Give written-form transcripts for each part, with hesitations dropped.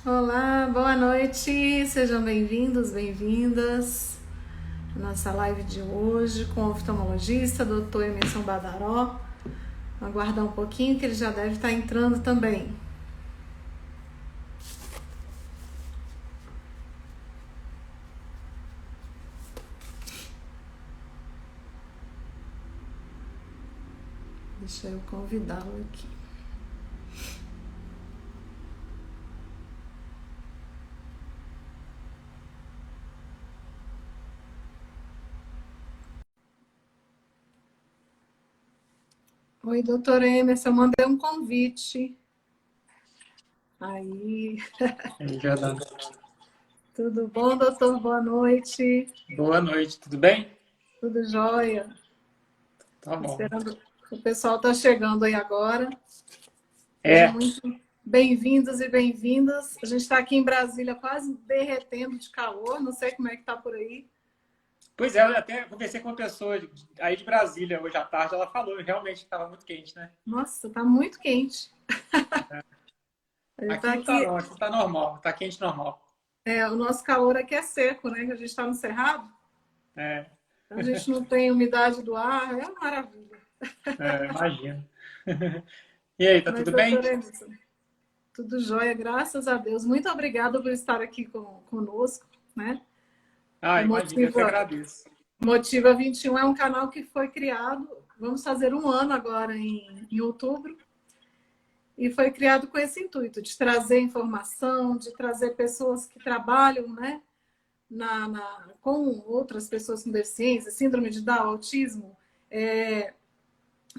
Olá, boa noite, sejam bem-vindos, bem-vindas à nossa live de hoje com o oftalmologista, Dr. Emerson Badaró. Vou aguardar um pouquinho que ele já deve estar entrando também. Deixa eu convidá-lo aqui. Oi, doutor Emerson, eu mandei um convite. Aí, Jordana. tudo bom, doutor? Boa noite. Boa noite, tudo bem? Tudo jóia? Tá bom. Esperando, o pessoal está chegando aí agora. Sejam É, muito bem-vindos e bem-vindas. A gente está aqui em Brasília quase derretendo de calor, não sei como é que está por aí. pois é, eu até conversei com uma pessoa aí de Brasília hoje à tarde, ela falou realmente que estava muito quente, né? Nossa, está muito quente. A gente Aqui está não tá aqui, não, aqui tá normal, tá quente normal. o nosso calor aqui é seco, né? Que a gente está no Cerrado, É, então a gente não tem umidade do ar, é uma maravilha. imagino. E aí, tá Mas, tudo bem? doutor Emerson, tudo jóia, graças a Deus. Muito obrigada por estar aqui conosco, né? Ah, O imagino, eu que agradeço. Motiva 21 é um canal que foi criado, vamos fazer um ano agora em outubro, e foi criado com esse intuito de trazer informação, de trazer pessoas que trabalham, né, com outras pessoas com deficiência, síndrome de Down, autismo,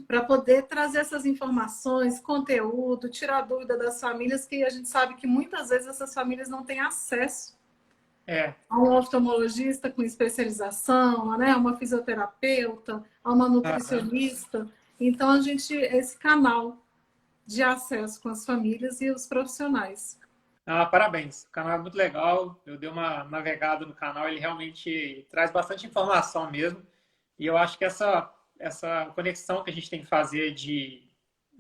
para poder trazer essas informações, conteúdo, tirar dúvida das famílias, que a gente sabe que muitas vezes essas famílias não têm acesso É, a um oftalmologista com especialização, né, a uma fisioterapeuta, a uma aham. nutricionista. Então, esse canal de acesso com as famílias e os profissionais. Ah, parabéns, o canal é muito legal, eu dei uma navegada no canal, ele realmente traz bastante informação mesmo, e eu acho que essa conexão que a gente tem que fazer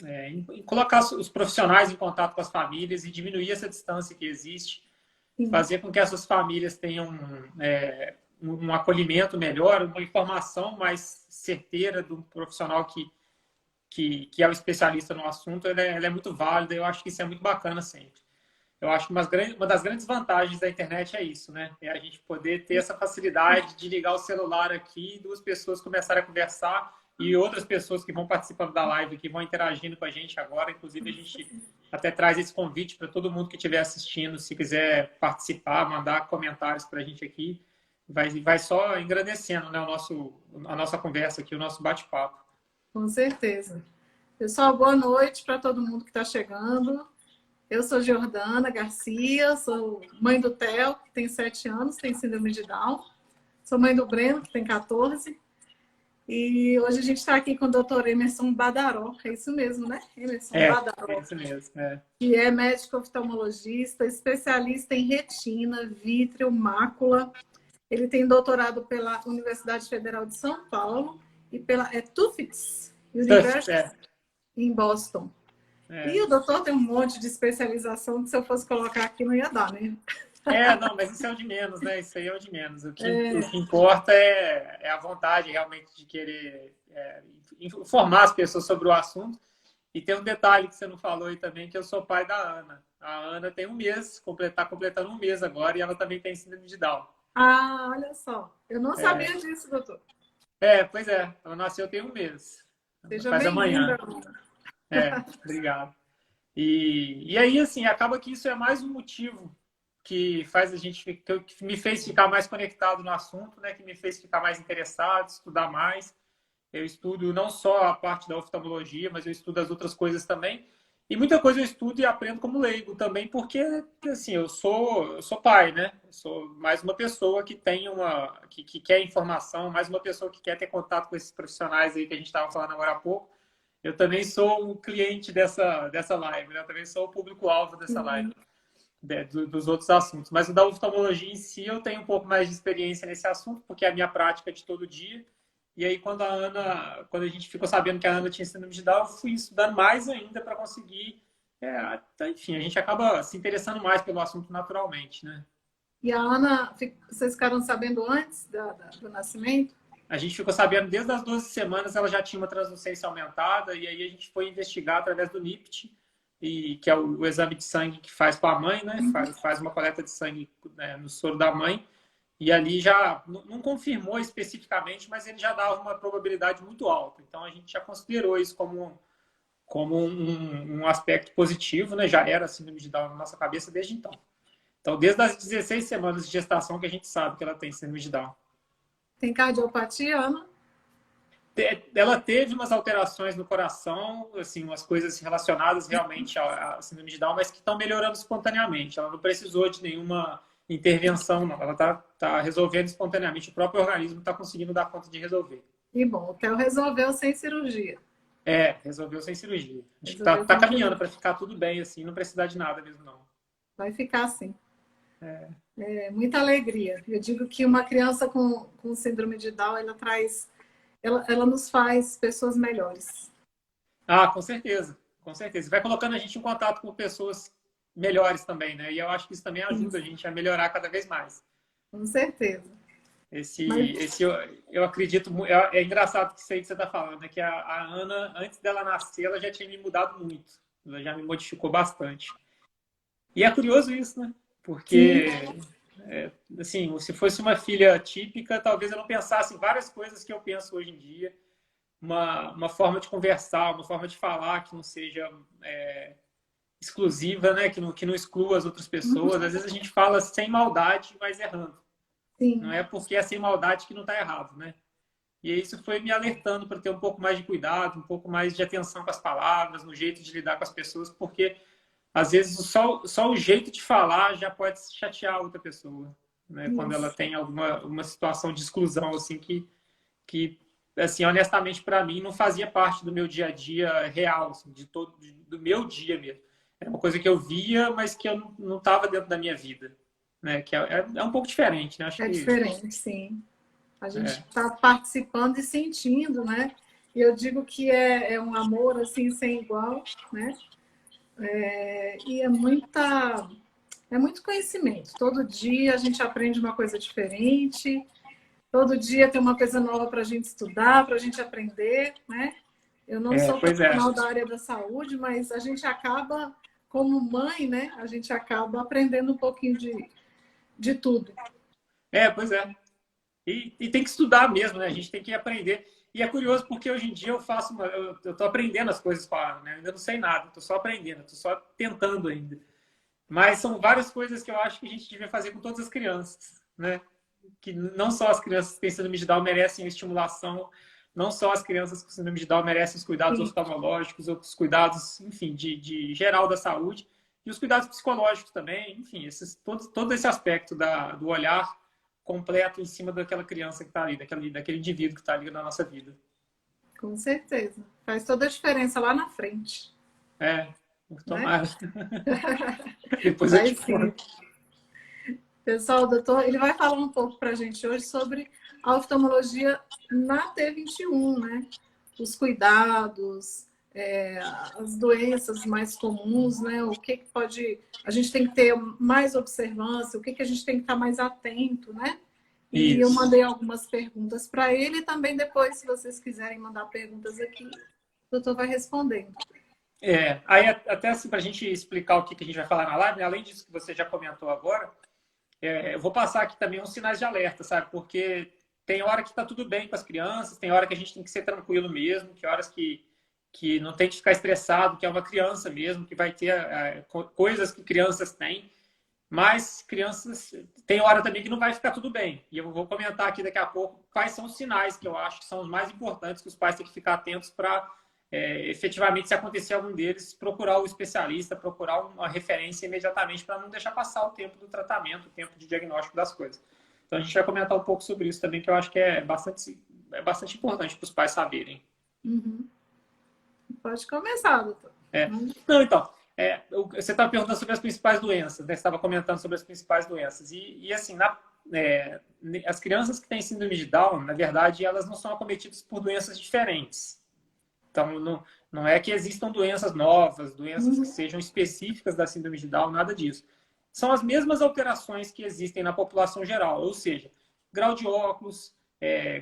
em colocar os profissionais em contato com as famílias e diminuir essa distância que existe, Sim. fazer com que essas famílias tenham um acolhimento melhor, uma informação mais certeira do profissional que é o especialista no assunto, ela é muito válida. Eu acho que isso é muito bacana sempre. Eu acho que uma das grandes vantagens da internet é isso, né? É a gente poder ter essa facilidade de ligar o celular aqui e duas pessoas começarem a conversar e outras pessoas que vão participando da live, que vão interagindo com a gente agora. Inclusive, a gente até traz esse convite para todo mundo que estiver assistindo, se quiser participar, mandar comentários para a gente aqui. Vai só engrandecendo, né, a nossa conversa aqui, o nosso bate-papo. Com certeza. Pessoal, boa noite para todo mundo que está chegando. Eu sou Jordana Garcia, sou mãe do Theo, que tem 7 anos, tem síndrome de Down. Sou mãe do Breno, que tem 14. E hoje a gente está aqui com o doutor Emerson Badaró. É isso mesmo, né? Emerson É Badaró, isso mesmo. É. que é médico oftalmologista, especialista em retina, vítreo, mácula. Ele tem doutorado pela Universidade Federal de São Paulo e pela Tufts University É, em Boston. E é. o doutor tem um monte de especialização que se eu fosse colocar aqui não ia dar, né? Não, mas isso é o de menos, né? Isso aí é o de menos. O que importa é a vontade realmente de querer informar as pessoas sobre o assunto. E tem um detalhe que você não falou aí também, que eu sou pai da Ana. A Ana tem um mês, está completando um mês agora, e ela também tem síndrome de Down. Ah, olha só. Eu não É, sabia disso, doutor. pois é, ela nasceu tem um mês. Seja Faz bem-vinda, amanhã. Ana. Obrigado. E aí, assim, acaba que isso é mais um motivo que faz a gente, que me fez ficar mais conectado no assunto, né? Que me fez ficar mais interessado, estudar mais. Eu estudo não só a parte da oftalmologia, mas eu estudo as outras coisas também. E muita coisa eu estudo e aprendo como leigo também, porque assim, eu sou pai, né? Eu sou mais uma pessoa que tem que quer informação, mais uma pessoa que quer ter contato com esses profissionais aí que a gente estava falando agora há pouco. Eu também sou um cliente dessa live, né? Eu também sou o público-alvo dessa live, dos outros assuntos. Mas o da oftalmologia em si, eu tenho um pouco mais de experiência nesse assunto, porque é a minha prática de todo dia. E aí, quando a gente ficou sabendo que a Ana tinha síndrome de Down, eu fui estudando mais ainda para conseguir Enfim, a gente acaba se interessando mais pelo assunto naturalmente, né? E a Ana, vocês ficaram sabendo antes do nascimento? A gente ficou sabendo desde as 12 semanas ela já tinha uma translucência aumentada, e aí a gente foi investigar através do NIPT, que é o exame de sangue que faz com a mãe, né? Faz uma coleta de sangue, né, no soro da mãe, e ali já não confirmou especificamente, mas ele já dava uma probabilidade muito alta. Então a gente já considerou isso como um aspecto positivo, né? Já era síndrome de Down na nossa cabeça desde então. Então, desde as 16 semanas de gestação que a gente sabe que ela tem síndrome de Down. Tem cardiopatia, Ana? Ela teve umas alterações no coração, assim, umas coisas relacionadas realmente à síndrome de Down, mas que estão melhorando espontaneamente. Ela não precisou de nenhuma intervenção, não. Ela tá resolvendo espontaneamente. O próprio organismo está conseguindo dar conta de resolver. E bom, o Theo resolveu sem cirurgia. Resolveu sem cirurgia. Acho que Resolveu tá sem caminhando cirurgia. para ficar tudo bem, assim, não precisar de nada mesmo, não. Vai ficar assim. É muita alegria. Eu digo que uma criança com síndrome de Down, ela nos faz pessoas melhores. Ah, com certeza, com certeza. Vai colocando a gente em contato com pessoas melhores também, né? E eu acho que isso também ajuda a gente a melhorar cada vez mais. Com certeza. Esse eu acredito, é engraçado que isso aí que você está falando, né? Que a Ana, antes dela nascer, ela já tinha me mudado muito. Ela já me modificou bastante. E é curioso isso, né? Porque, assim, se fosse uma filha típica, talvez eu não pensasse em várias coisas que eu penso hoje em dia. Uma forma de conversar, uma forma de falar que não seja exclusiva, né? Que não exclua as outras pessoas. Às vezes a gente fala sem maldade, mas errando. Sim. Não é porque é sem maldade que não está errado, né? E isso foi me alertando para ter um pouco mais de cuidado, um pouco mais de atenção com as palavras, no jeito de lidar com as pessoas, porque às vezes só o jeito de falar já pode chatear a outra pessoa, né? Quando ela tem uma situação de exclusão assim que assim, honestamente para mim não fazia parte do meu dia a dia real, assim, do meu dia mesmo. É uma coisa que eu via, mas que eu não estava dentro da minha vida, né? Que é um pouco diferente, né? Acho É que diferente, sim. A gente está participando e sentindo, né? E eu digo que é um amor assim sem igual, né? E é muito conhecimento. Todo dia a gente aprende uma coisa diferente. Todo dia tem uma coisa nova para a gente estudar, para a gente aprender, né? Eu não sou pois é. profissional da área da saúde, mas a gente acaba, como mãe, né? A gente acaba aprendendo um pouquinho de tudo. Pois é. E tem que estudar mesmo, né? A gente tem que aprender. E é curioso porque hoje em dia eu tô aprendendo as coisas com a Ana, né? Eu ainda não sei nada, tô só aprendendo, tô só tentando ainda. Mas são várias coisas que eu acho que a gente devia fazer com todas as crianças, né? Que não só as crianças que têm síndrome de Down merecem a estimulação, não só as crianças com síndrome de Down merecem os cuidados oftalmológicos, os cuidados, enfim, de geral da saúde, e os cuidados psicológicos também, enfim, todo esse aspecto do olhar completo em cima daquela criança que está ali, daquele indivíduo que está ali na nossa vida. Com certeza. Faz toda a diferença lá na frente. Tomara. Né? Depois eu te conto. Pessoal, o doutor, ele vai falar um pouco para a gente hoje sobre a oftalmologia na T21, né? Os cuidados, as doenças mais comuns, né? O que pode... A gente tem que ter mais observância, o que a gente tem que estar mais atento, né? E eu mandei algumas perguntas para ele e também depois, se vocês quiserem mandar perguntas aqui, o doutor vai respondendo. Aí até assim, para a gente explicar o que a gente vai falar na live, né? Além disso que você já comentou agora, eu vou passar aqui também uns sinais de alerta, sabe? Porque tem hora que está tudo bem com as crianças, tem hora que a gente tem que ser tranquilo mesmo, que horas que não tem que ficar estressado, que é uma criança mesmo, que vai ter coisas que crianças têm, mas crianças tem hora também que não vai ficar tudo bem. E eu vou comentar aqui daqui a pouco quais são os sinais que eu acho que são os mais importantes que os pais têm que ficar atentos para efetivamente, se acontecer algum deles, procurar o especialista, procurar uma referência imediatamente para não deixar passar o tempo do tratamento, o tempo de diagnóstico das coisas. Então, a gente vai comentar um pouco sobre isso também, que eu acho que é bastante importante para os pais saberem. Uhum. Pode começar, doutor. Não, então, você estava perguntando sobre as principais doenças, né? Você estava comentando sobre as principais doenças. E assim, as crianças que têm síndrome de Down, na verdade, elas não são acometidas por doenças diferentes. Então, Não é que existam doenças novas, doenças que Uhum. sejam específicas da síndrome de Down, nada disso. São as mesmas alterações que existem na população geral, ou seja, grau de óculos,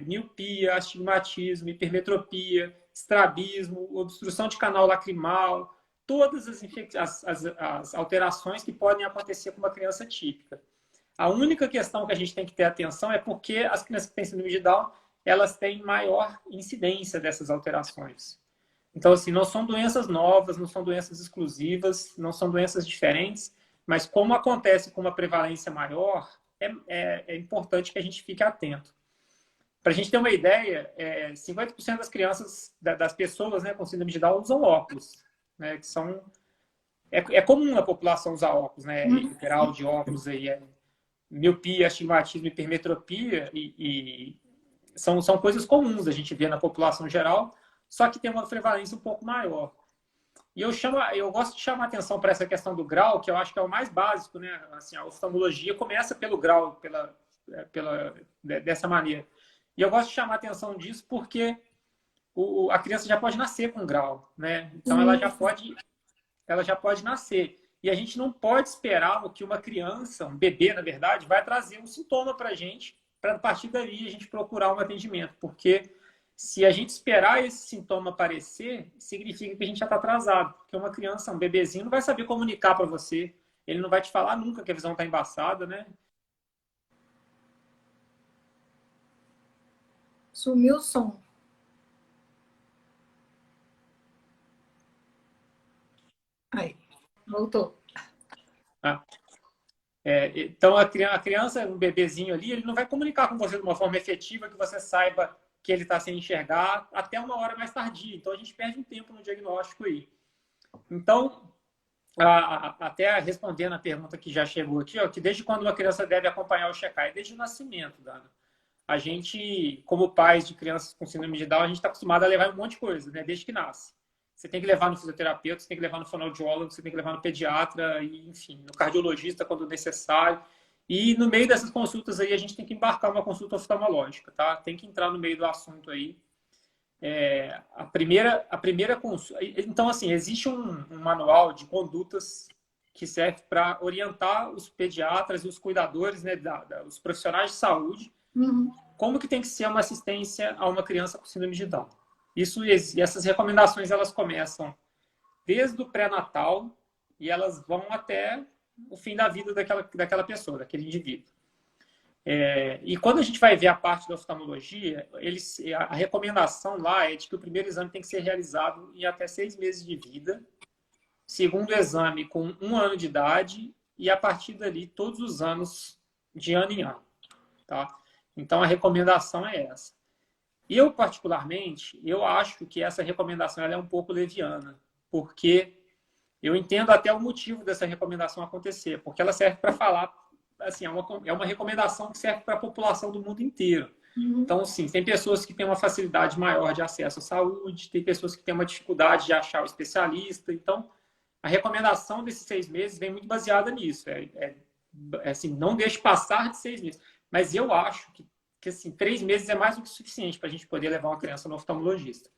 miopia, astigmatismo, hipermetropia, estrabismo, obstrução de canal lacrimal, todas as alterações que podem acontecer com uma criança típica. A única questão que a gente tem que ter atenção é porque as crianças que têm síndrome de Down, elas têm maior incidência dessas alterações. Então, assim, não são doenças novas, não são doenças exclusivas, não são doenças diferentes, mas como acontece com uma prevalência maior, é importante que a gente fique atento. Para a gente ter uma ideia, 50% das crianças, das pessoas, né, com síndrome de Down usam óculos, né, que são... É comum a população usar óculos, né, grau de óculos aí, miopia, astigmatismo, hipermetropia, e são coisas comuns a gente vê na população geral, só que tem uma prevalência um pouco maior. E eu gosto de chamar atenção para essa questão do grau, que eu acho que é o mais básico, né? Assim, a oftalmologia começa pelo grau, dessa maneira. E eu gosto de chamar atenção disso porque a criança já pode nascer com grau, né? Então ela já pode nascer. E a gente não pode esperar que uma criança, um bebê, na verdade, vai trazer um sintoma para a gente, para a partir dali a gente procurar um atendimento. Porque se a gente esperar esse sintoma aparecer, significa que a gente já está atrasado. Porque uma criança, um bebezinho, não vai saber comunicar para você. Ele não vai te falar nunca que a visão está embaçada, né? Sumiu o som. Aí, voltou. Ah. Então, a criança, um bebezinho ali, ele não vai comunicar com você de uma forma efetiva que você saiba que ele está sem enxergar até uma hora mais tardia. Então, a gente perde um tempo no diagnóstico aí. Então, até respondendo a pergunta que já chegou aqui, ó, que desde quando uma criança deve acompanhar o check-up? Desde o nascimento, Dana. A gente, como pais de crianças com síndrome de Down, a gente está acostumado a levar um monte de coisa, né? Desde que nasce. Você tem que levar no fisioterapeuta, você tem que levar no fonoaudiólogo, você tem que levar no pediatra, e, enfim, no cardiologista quando necessário. E no meio dessas consultas aí, a gente tem que embarcar uma consulta oftalmológica, tá? Tem que entrar no meio do assunto aí. A primeira consulta... Então, assim, existe um manual de condutas que serve para orientar os pediatras e os cuidadores, né, os profissionais de saúde, como que tem que ser uma assistência a uma criança com síndrome de Down. Essas recomendações, elas começam desde o pré-natal e elas vão até o fim da vida daquela pessoa, daquele indivíduo. E quando a gente vai ver a parte da oftalmologia, a recomendação lá é de que o primeiro exame tem que ser realizado em até 6 meses de vida, segundo exame com 1 ano de idade e a partir dali todos os anos, de ano em ano. Tá? Então a recomendação é essa. Eu, particularmente, eu acho que essa recomendação ela é um pouco leviana, porque eu entendo até o motivo dessa recomendação acontecer, porque ela serve para falar, assim, é uma recomendação que serve para a população do mundo inteiro. Então, sim, tem pessoas que têm uma facilidade maior de acesso à saúde, tem pessoas que têm uma dificuldade de achar o especialista. Então, a recomendação desses 6 meses vem muito baseada nisso. Assim, não deixe passar de 6 meses. Mas eu acho que assim, 3 meses é mais do que suficiente para a gente poder levar uma criança no oftalmologista.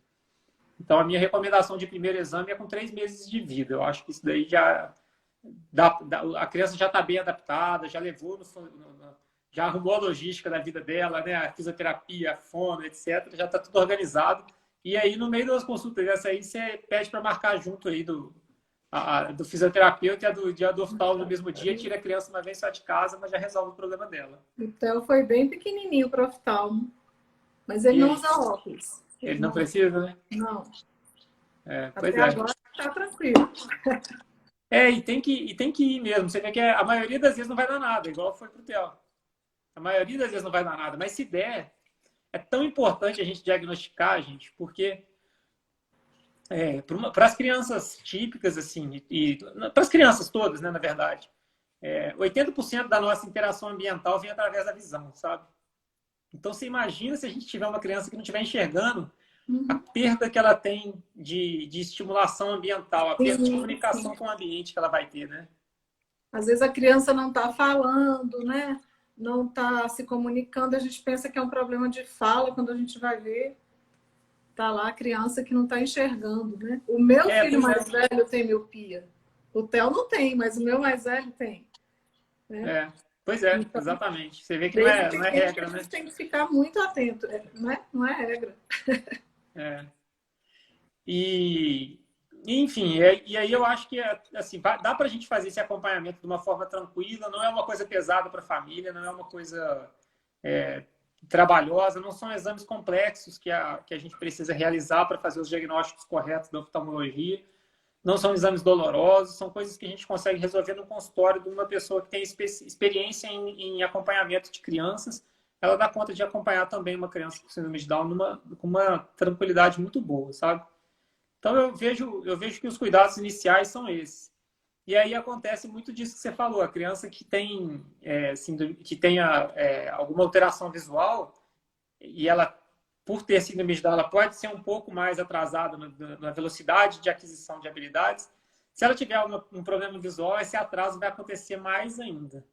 Então, a minha recomendação de primeiro exame é com 3 meses de vida. Eu acho que isso daí já... a criança já está bem adaptada, já levou, já arrumou a logística da vida dela, né? A fisioterapia, a fono, etc. Já está tudo organizado. E aí, no meio das consultas dessa aí, você pede para marcar junto aí do fisioterapeuta e a do oftalmo no mesmo dia, tira a criança uma vez só de casa, mas já resolve o problema dela. Então, foi bem pequenininho para o oftalmo. Mas ele não usa óculos. Ele não precisa, né? Não. Pois Até agora está tranquilo. E tem que ir mesmo. Você vê que a maioria das vezes não vai dar nada, igual foi pro Theo. A maioria das vezes não vai dar nada. Mas se der, é tão importante a gente diagnosticar, gente, porque para as crianças típicas, assim, e para as crianças todas, né, na verdade, 80% da nossa interação ambiental vem através da visão, sabe? Então, você imagina se a gente tiver uma criança que não estiver enxergando, a perda que ela tem de estimulação ambiental, a perda de comunicação com o ambiente que ela vai ter, né? Às vezes a criança não está falando, né? Não está se comunicando, a gente pensa que é um problema de fala quando a gente vai ver. Tá lá a criança que não está enxergando, né? O meu filho mais velho tem miopia. O Theo não tem, mas o meu mais velho tem. Né? Pois é, Então, exatamente. Você vê que não desde é regra, pequeno, a né? gente tem que ficar muito atento, né? Não é regra. É. E, enfim, e aí eu acho que assim, dá para a gente fazer esse acompanhamento de uma forma tranquila, não é uma coisa pesada para a família, não é uma coisa trabalhosa, não são exames complexos que a gente precisa realizar para fazer os diagnósticos corretos da oftalmologia, não são exames dolorosos, são coisas que a gente consegue resolver no consultório de uma pessoa que tem experiência em acompanhamento de crianças. Ela dá conta de acompanhar também uma criança com síndrome de Down com uma tranquilidade muito boa, sabe? Então eu vejo que os cuidados iniciais são esses. E aí acontece muito disso que você falou, a criança que tem que tenha alguma alteração visual e ela, por ter síndrome de Down, ela pode ser um pouco mais atrasada na velocidade de aquisição de habilidades. Se ela tiver um problema visual, esse atraso vai acontecer mais ainda.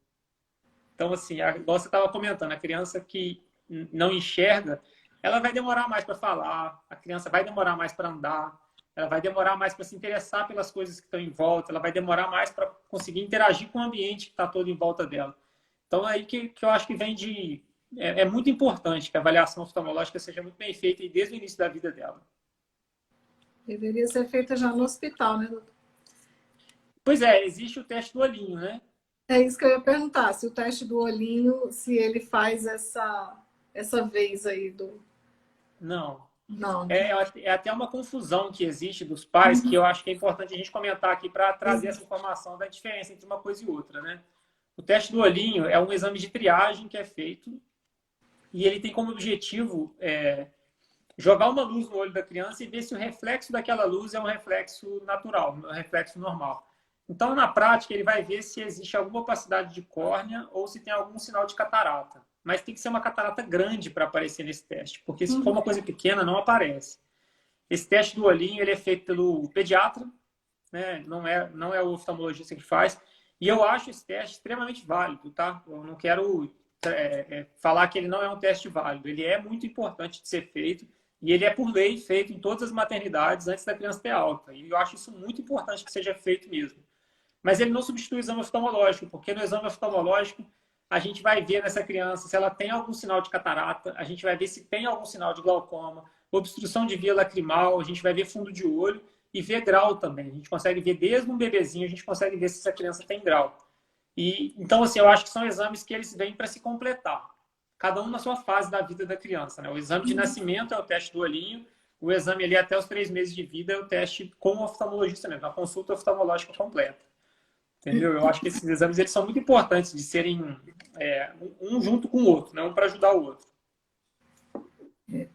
Então, assim, igual você estava comentando, a criança que não enxerga, ela vai demorar mais para falar, a criança vai demorar mais para andar, ela vai demorar mais para se interessar pelas coisas que estão em volta, ela vai demorar mais para conseguir interagir com o ambiente que está todo em volta dela. Então, é aí que eu acho que vem de... É muito importante que a avaliação oftalmológica seja muito bem feita e desde o início da vida dela. Deveria ser feita já no hospital, né, doutor? Pois é, existe o teste do olhinho, né? É isso que eu ia perguntar, se o teste do olhinho, se ele faz essa vez aí do... Não. Não. É até uma confusão que existe dos pais, que eu acho que é importante a gente comentar aqui para trazer essa informação da diferença entre uma coisa e outra, né? O teste do olhinho é um exame de triagem que é feito e ele tem como objetivo jogar uma luz no olho da criança e ver se o reflexo daquela luz é um reflexo natural, um reflexo normal. Então, na prática, ele vai ver se existe alguma opacidade de córnea ou se tem algum sinal de catarata. Mas tem que ser uma catarata grande para aparecer nesse teste, porque se for uma coisa pequena, não aparece. Esse teste do olhinho ele é feito pelo pediatra, né? Não é o oftalmologista que faz. E eu acho esse teste extremamente válido, tá? Eu não quero falar que ele não é um teste válido. Ele é muito importante de ser feito e ele é, por lei, feito em todas as maternidades antes da criança ter alta. E eu acho isso muito importante que seja feito mesmo. Mas ele não substitui o exame oftalmológico, porque no exame oftalmológico a gente vai ver nessa criança se ela tem algum sinal de catarata, a gente vai ver se tem algum sinal de glaucoma, obstrução de via lacrimal, a gente vai ver fundo de olho e ver grau também. A gente consegue ver desde um bebezinho, a gente consegue ver se essa criança tem grau. Então, assim, eu acho que são exames que eles vêm para se completar. Cada um na sua fase da vida da criança, né? O exame de nascimento é o teste do olhinho, o exame ali até os 3 meses de vida é o teste com o oftalmologista mesmo, a consulta oftalmológica completa. Entendeu? Eu acho que esses exames eles são muito importantes de serem um junto com o outro, né? Um para ajudar o outro.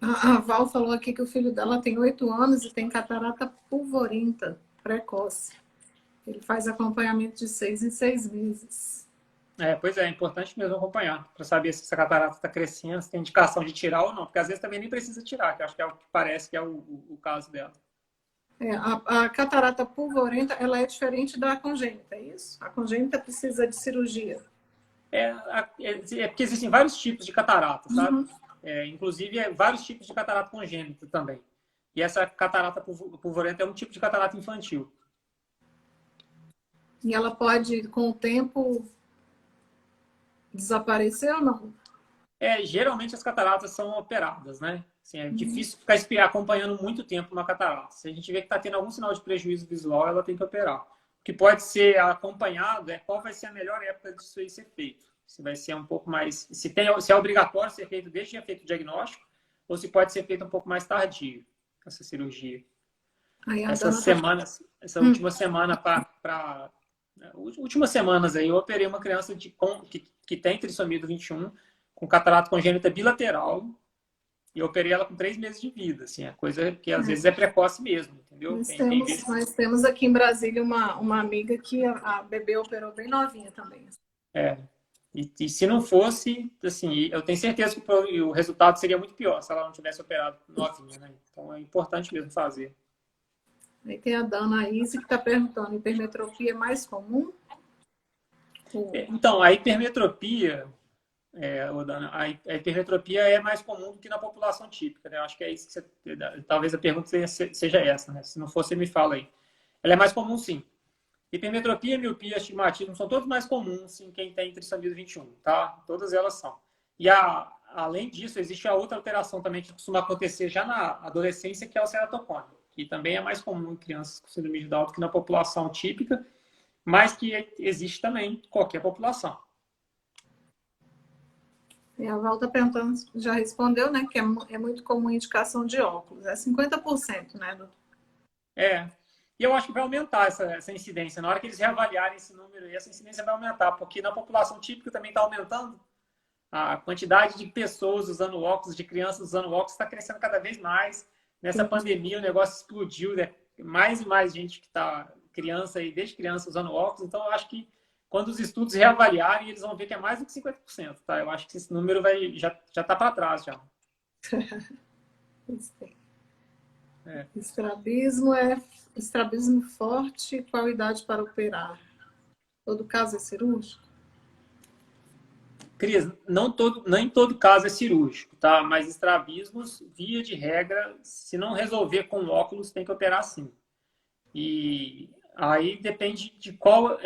A Val falou aqui que o filho dela tem 8 anos e tem catarata pulvorenta precoce. Ele faz acompanhamento de 6 em 6 meses. Pois é importante mesmo acompanhar, para saber se essa catarata está crescendo, se tem indicação de tirar ou não, porque às vezes também nem precisa tirar, que eu acho que é o que parece que é o caso dela. A catarata pulvorenta, ela é diferente da congênita, é isso? A congênita precisa de cirurgia. Porque existem vários tipos de catarata, sabe? Inclusive, vários tipos de catarata congênita também. E essa catarata pulvorenta é um tipo de catarata infantil. E ela pode, com o tempo, desaparecer ou não? Geralmente as cataratas são operadas, né? Assim, é difícil ficar acompanhando muito tempo uma catarata. Se a gente vê que está tendo algum sinal de prejuízo visual, ela tem que operar. O que pode ser acompanhado é qual vai ser a melhor época disso aí ser feito. Se vai ser um pouco mais... Se é obrigatório ser feito desde que é feito o diagnóstico, ou se pode ser feito um pouco mais tardio, essa cirurgia. Essa última semana últimas semanas aí, eu operei uma criança que tem trissomia do 21, com catarata congênita bilateral, e eu operei ela com 3 meses de vida, assim, é coisa que às vezes é precoce mesmo, entendeu? Nós temos aqui em Brasília uma amiga que a bebê operou bem novinha também. E se não fosse, assim, eu tenho certeza que o resultado seria muito pior se ela não tivesse operado novinha, né? Então é importante mesmo fazer. Aí tem a Dana Ise que está perguntando, hipermetropia é mais comum? Então, a hipermetropia, A hipermetropia é mais comum do que na população típica, né? Eu acho que é isso que você... Talvez a pergunta seja essa, né? Se não for, você me fala aí. Ela é mais comum, sim. Hipermetropia, miopia, astigmatismo são todos mais comuns em quem tem trissomia 21, tá? Todas elas são. E além disso, existe a outra alteração também que costuma acontecer já na adolescência, que é o ceratocone, que também é mais comum em crianças com síndrome de Down do que na população típica, mas que existe também em qualquer população. E a Val está perguntando, já respondeu, né? Que é muito comum a indicação de óculos. É 50%, né, doutor? E eu acho que vai aumentar essa incidência. Na hora que eles reavaliarem esse número, essa incidência vai aumentar, porque na população típica também está aumentando. A quantidade de pessoas usando óculos, de crianças usando óculos, está crescendo cada vez mais. Nessa pandemia, o negócio explodiu, né? Mais e mais gente que está criança e desde criança usando óculos. Então, eu acho que quando os estudos reavaliarem, eles vão ver que é mais do que 50%, tá? Eu acho que esse número já está para trás, já. Estrabismo forte, qual idade para operar? Todo caso é cirúrgico? Cris, nem todo caso é cirúrgico, tá? Mas estrabismos, via de regra, se não resolver com óculos, tem que operar sim. E aí depende de qual...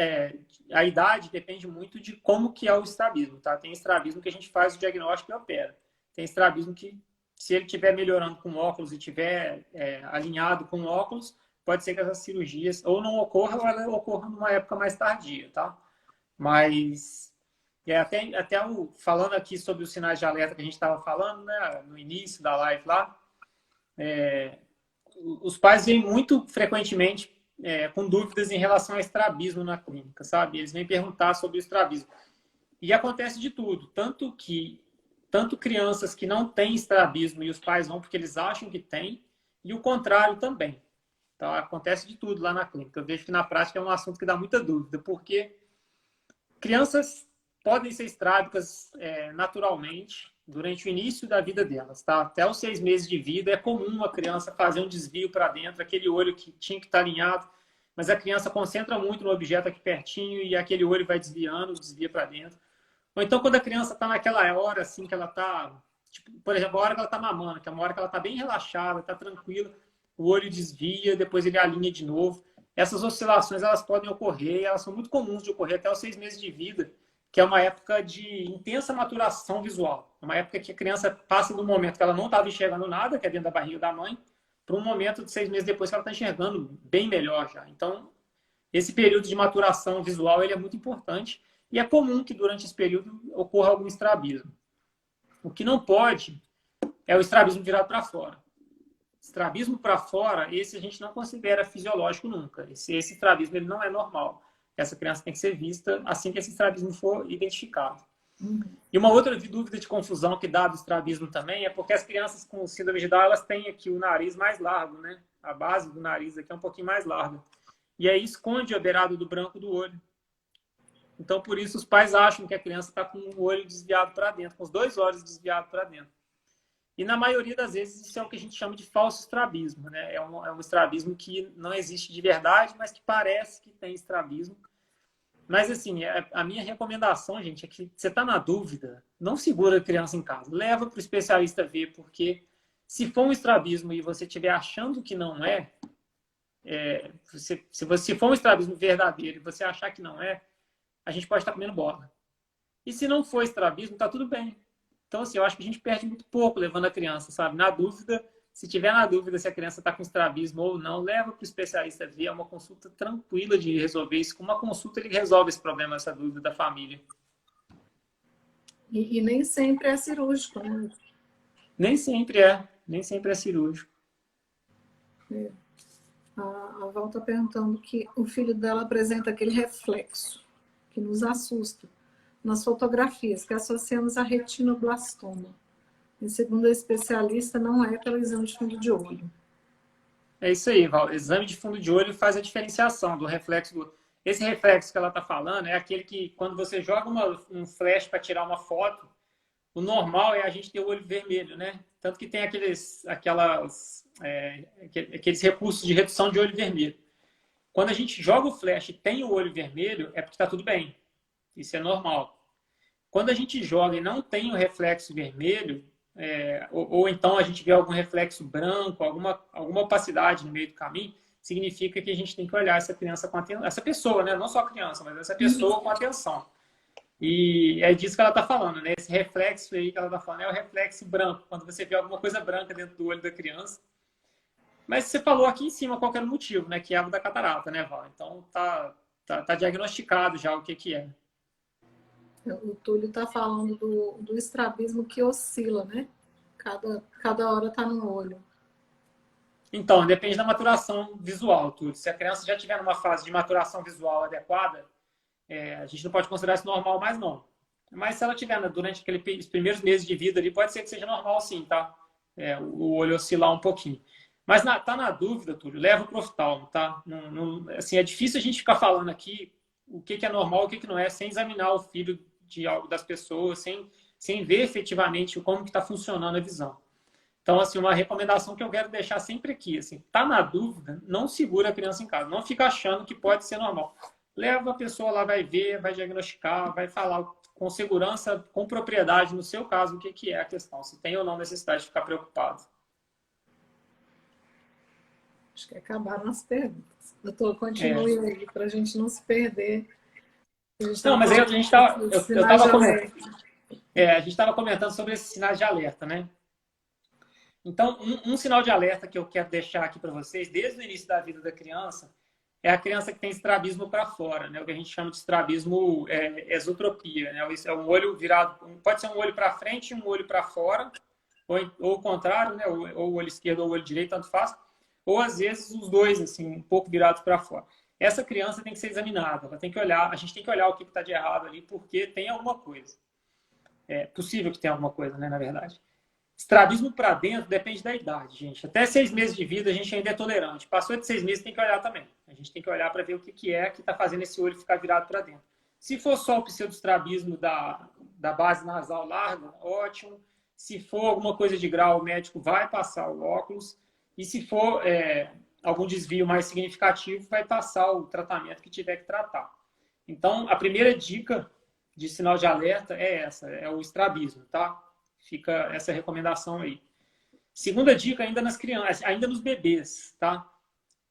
a idade depende muito de como que é o estrabismo, tá? Tem estrabismo que a gente faz o diagnóstico e opera. Tem estrabismo que, se ele estiver melhorando com óculos e estiver alinhado com óculos, pode ser que essas cirurgias ou não ocorram ou ela ocorra numa época mais tardia, tá? Mas... falando aqui sobre os sinais de alerta que a gente estava falando, né, no início da live lá, os pais vêm muito frequentemente com dúvidas em relação ao estrabismo na clínica, sabe? Eles vêm perguntar sobre o estrabismo. E acontece de tudo, tanto crianças que não têm estrabismo e os pais vão porque eles acham que tem, e o contrário também. Tá? Acontece de tudo lá na clínica. Eu vejo que na prática é um assunto que dá muita dúvida, porque crianças podem ser estrábicas naturalmente durante o início da vida delas, tá? Até os 6 meses de vida é comum uma criança fazer um desvio para dentro, aquele olho que tinha que estar alinhado, mas a criança concentra muito no objeto aqui pertinho e aquele olho vai desvia para dentro. Ou então quando a criança está naquela hora assim que ela está, tipo, por exemplo, a hora que ela está mamando, que é uma hora que ela está bem relaxada, está tranquila, o olho desvia, depois ele alinha de novo. Essas oscilações elas podem ocorrer, elas são muito comuns de ocorrer até os 6 meses de vida, que é uma época de intensa maturação visual. Uma época que a criança passa do momento que ela não estava enxergando nada, que é dentro da barriga da mãe, para um momento de 6 meses depois que ela está enxergando bem melhor já. Então, esse período de maturação visual ele é muito importante e é comum que durante esse período ocorra algum estrabismo. O que não pode é o estrabismo virado para fora. Estrabismo para fora, esse a gente não considera fisiológico nunca. Esse estrabismo ele não é normal. Essa criança tem que ser vista assim que esse estrabismo for identificado. E uma outra dúvida de confusão que dá do estrabismo também é porque as crianças com síndrome de Down, elas têm aqui o nariz mais largo, né? A base do nariz aqui é um pouquinho mais larga. E aí esconde a beirada do branco do olho. Então, por isso, os pais acham que a criança está com o olho desviado para dentro, com os 2 olhos desviados para dentro. E na maioria das vezes isso é o que a gente chama de falso estrabismo, né? É um estrabismo que não existe de verdade, mas que parece que tem estrabismo. Mas assim, a minha recomendação, gente, é que você está na dúvida, não segura a criança em casa. Leva para o especialista ver, porque se for um estrabismo e você estiver achando que não se for um estrabismo verdadeiro e você achar que não a gente pode estar comendo bola. E se não for estrabismo, está tudo bem. Então, assim, eu acho que a gente perde muito pouco levando a criança, sabe? Na dúvida, se tiver na dúvida se a criança está com estrabismo ou não, leva para o especialista ver. É uma consulta tranquila de resolver isso. Com uma consulta, ele resolve esse problema, essa dúvida da família. E nem sempre é cirúrgico, né? Nem sempre é cirúrgico. A Val está perguntando que o filho dela apresenta aquele reflexo que nos assusta nas fotografias, que associamos a retinoblastoma. E segundo a especialista, não é pelo exame de fundo de olho. É isso aí, Val. O exame de fundo de olho faz a diferenciação do reflexo. Esse reflexo que ela está falando é aquele que, quando você joga um flash para tirar uma foto, o normal é a gente ter o olho vermelho, né? Tanto que tem aqueles recursos de redução de olho vermelho. Quando a gente joga o flash e tem o olho vermelho, é porque está tudo bem. Isso é normal. Quando a gente joga e não tem o reflexo vermelho, ou então a gente vê algum reflexo branco, alguma opacidade no meio do caminho, significa que a gente tem que olhar essa criança com atenção, essa pessoa, né? Não só a criança, mas essa pessoa com atenção. E é disso que ela está falando, né? Esse reflexo aí que ela está falando é o reflexo branco, quando você vê alguma coisa branca dentro do olho da criança. Mas você falou aqui em cima qual era o motivo, né? Que é a da catarata, né, Val? Então tá diagnosticado já o que é. O Túlio está falando do estrabismo que oscila, né? Cada hora está no olho. Então, depende da maturação visual, Túlio. Se a criança já estiver numa fase de maturação visual adequada, a gente não pode considerar isso normal mais, não. Mas se ela tiver durante aqueles primeiros meses de vida ali, pode ser que seja normal sim, tá? O olho oscilar um pouquinho. Mas tá na dúvida, Túlio, leva para o oftalmo, tá? Assim, é difícil a gente ficar falando aqui o que é normal, o que não é, sem examinar o filho das pessoas, sem ver efetivamente como que está funcionando a visão. Então, assim, uma recomendação que eu quero deixar sempre aqui, assim, tá na dúvida, não segura a criança em casa, não fica achando que pode ser normal. Leva a pessoa lá, vai ver, vai diagnosticar, vai falar com segurança, com propriedade, no seu caso, o que é a questão, se tem ou não necessidade de ficar preocupado. Acho que acabaram as perguntas. Doutor, continue aí, para a gente não se perder. Não, mas aí a gente estava comentando sobre esses sinais de alerta, né? Então, um sinal de alerta que eu quero deixar aqui para vocês, desde o início da vida da criança, é a criança que tem estrabismo para fora, né? O que a gente chama de estrabismo esotropia, né? É um olho virado, pode ser um olho para frente e um olho para fora, ou o contrário, né? Ou o olho esquerdo ou o olho direito, tanto faz. Ou às vezes os dois, assim, um pouco virados para fora. Essa criança tem que ser examinada, ela tem que olhar, a gente tem que olhar o que está de errado ali, porque tem alguma coisa. É possível que tenha alguma coisa, né, na verdade. Estrabismo para dentro depende da idade, gente. Até 6 meses de vida a gente ainda é tolerante. Passou de 6 meses tem que olhar também. A gente tem que olhar para ver o que é que está fazendo esse olho ficar virado para dentro. Se for só o pseudoestrabismo da base nasal larga, ótimo. Se for alguma coisa de grau, o médico vai passar o óculos. E se for algum desvio mais significativo, vai passar o tratamento que tiver que tratar. Então, a primeira dica de sinal de alerta é essa, é o estrabismo, tá? Fica essa recomendação aí. Segunda dica, ainda nas crianças, ainda nos bebês, tá?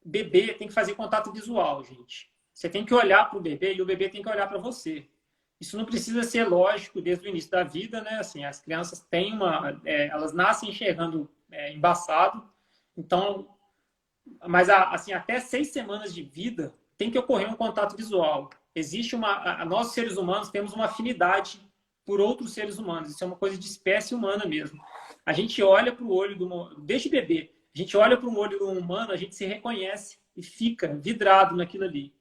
Bebê tem que fazer contato visual, gente. Você tem que olhar para o bebê e o bebê tem que olhar para você. Isso não precisa ser lógico desde o início da vida, né? Assim, as crianças têm elas nascem enxergando embaçado. Então, mas assim, até 6 semanas de vida tem que ocorrer um contato visual. Existe nós seres humanos temos uma afinidade por outros seres humanos. Isso é uma coisa de espécie humana mesmo. A gente olha para o olho desde bebê, a gente olha para o olho do humano, a gente se reconhece e fica vidrado naquilo ali.